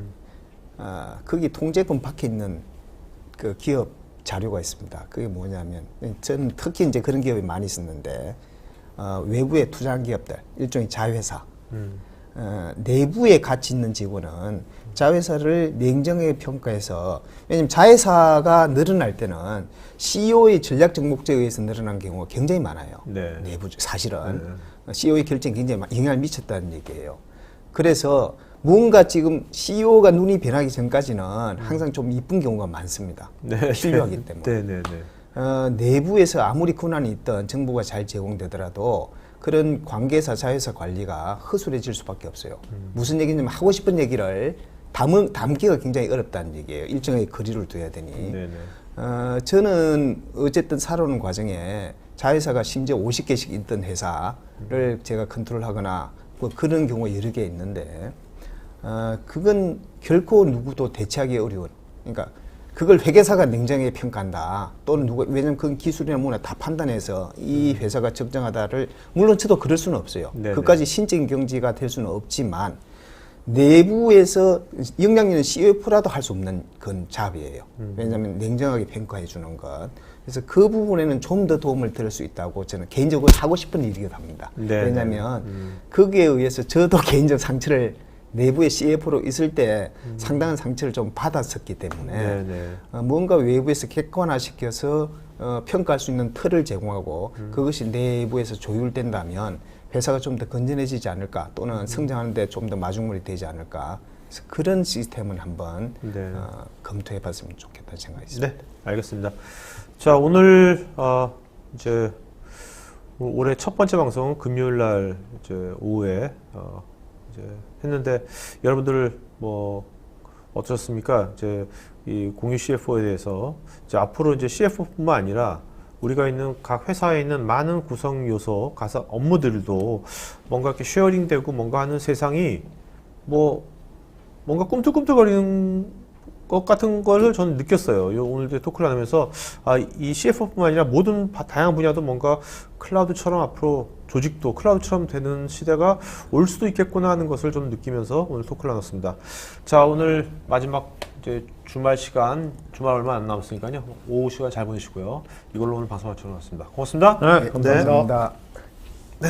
거기 통제권 밖에 있는 그 기업 자료가 있습니다. 그게 뭐냐면 저는 특히 이제 그런 기업이 많이 있었는데 외부에 투자한 기업들, 일종의 자회사. 내부에 가치 있는 직원은 자회사를 냉정하게 평가해서 왜냐면 자회사가 늘어날 때는 CEO의 전략적 목적에 의해서 늘어난 경우가 굉장히 많아요. 네. 내부 사실은 CEO의 결정에 굉장히 영향을 미쳤다는 얘기예요. 그래서 뭔가 지금 CEO가 눈이 변하기 전까지는 항상 좀 이쁜 경우가 많습니다. 네. 필요하기 때문에. 네, 네, 네. 내부에서 아무리 권한이 있던 정보가 잘 제공되더라도 그런 관계사 자회사 관리가 허술해질 수밖에 없어요. 무슨 얘기냐면 하고 싶은 얘기를 담기가 굉장히 어렵다는 얘기예요. 일정하게 거리를 둬야 되니. 네, 네. 저는 어쨌든 살아오는 과정에 자회사가 심지어 50개씩 있던 회사를 제가 컨트롤하거나 뭐 그런 경우가 여러 개 있는데 그건 결코 누구도 대체하기 어려운, 그러니까 그걸 회계사가 냉정하게 평가한다 또는 누가, 왜냐면 그건 기술이나 뭐나 다 판단해서 이 회사가 적정하다를, 물론 저도 그럴 수는 없어요. 네네. 그까지 신적인 경지가 될 수는 없지만 내부에서 역량 있는 CFO라도 할 수 없는 건 잡이에요. 왜냐하면 냉정하게 평가해 주는 것. 그래서 그 부분에는 좀 더 도움을 드릴 수 있다고 저는 개인적으로 하고 싶은 일이기도 합니다. 네, 왜냐하면 거기에 의해서 저도 개인적 상처를 내부의 CFO로 있을 때 상당한 상처를 좀 받았었기 때문에 네, 네. 뭔가 외부에서 객관화시켜서 평가할 수 있는 틀을 제공하고 그것이 내부에서 조율된다면 회사가 좀 더 건전해지지 않을까, 또는 성장하는데 좀 더 마중물이 되지 않을까. 그래서 그런 시스템을 한번 네. 검토해 봤으면 좋겠다는 생각이 있습니다. 네, 알겠습니다. 자, 오늘 이제 올해 첫 번째 방송 금요일 날 이제 오후에 이제 했는데 여러분들 뭐 어떠셨습니까? 이제 이 공유 CFO에 대해서 이제 앞으로 이제 CFO뿐만 아니라 우리가 있는 각 회사에 있는 많은 구성 요소, 가사 업무들도 뭔가 이렇게 쉐어링되고 뭔가 하는 세상이 뭐 뭔가 꿈틀꿈틀거리는 것 같은 걸 저는 느꼈어요. 오늘 토크를 하면서 이 CFO뿐만 아니라 모든 다양한 분야도 뭔가 클라우드처럼 앞으로 조직도 클라우드처럼 되는 시대가 올 수도 있겠구나 하는 것을 좀 느끼면서 오늘 토크를 나눴습니다. 자, 오늘 마지막 이제 주말 시간, 주말 얼마 안 남았으니까요. 오후 시간 잘 보내시고요. 이걸로 오늘 방송 마치도록 하겠습니다. 고맙습니다. 네, 감사합니다. 네.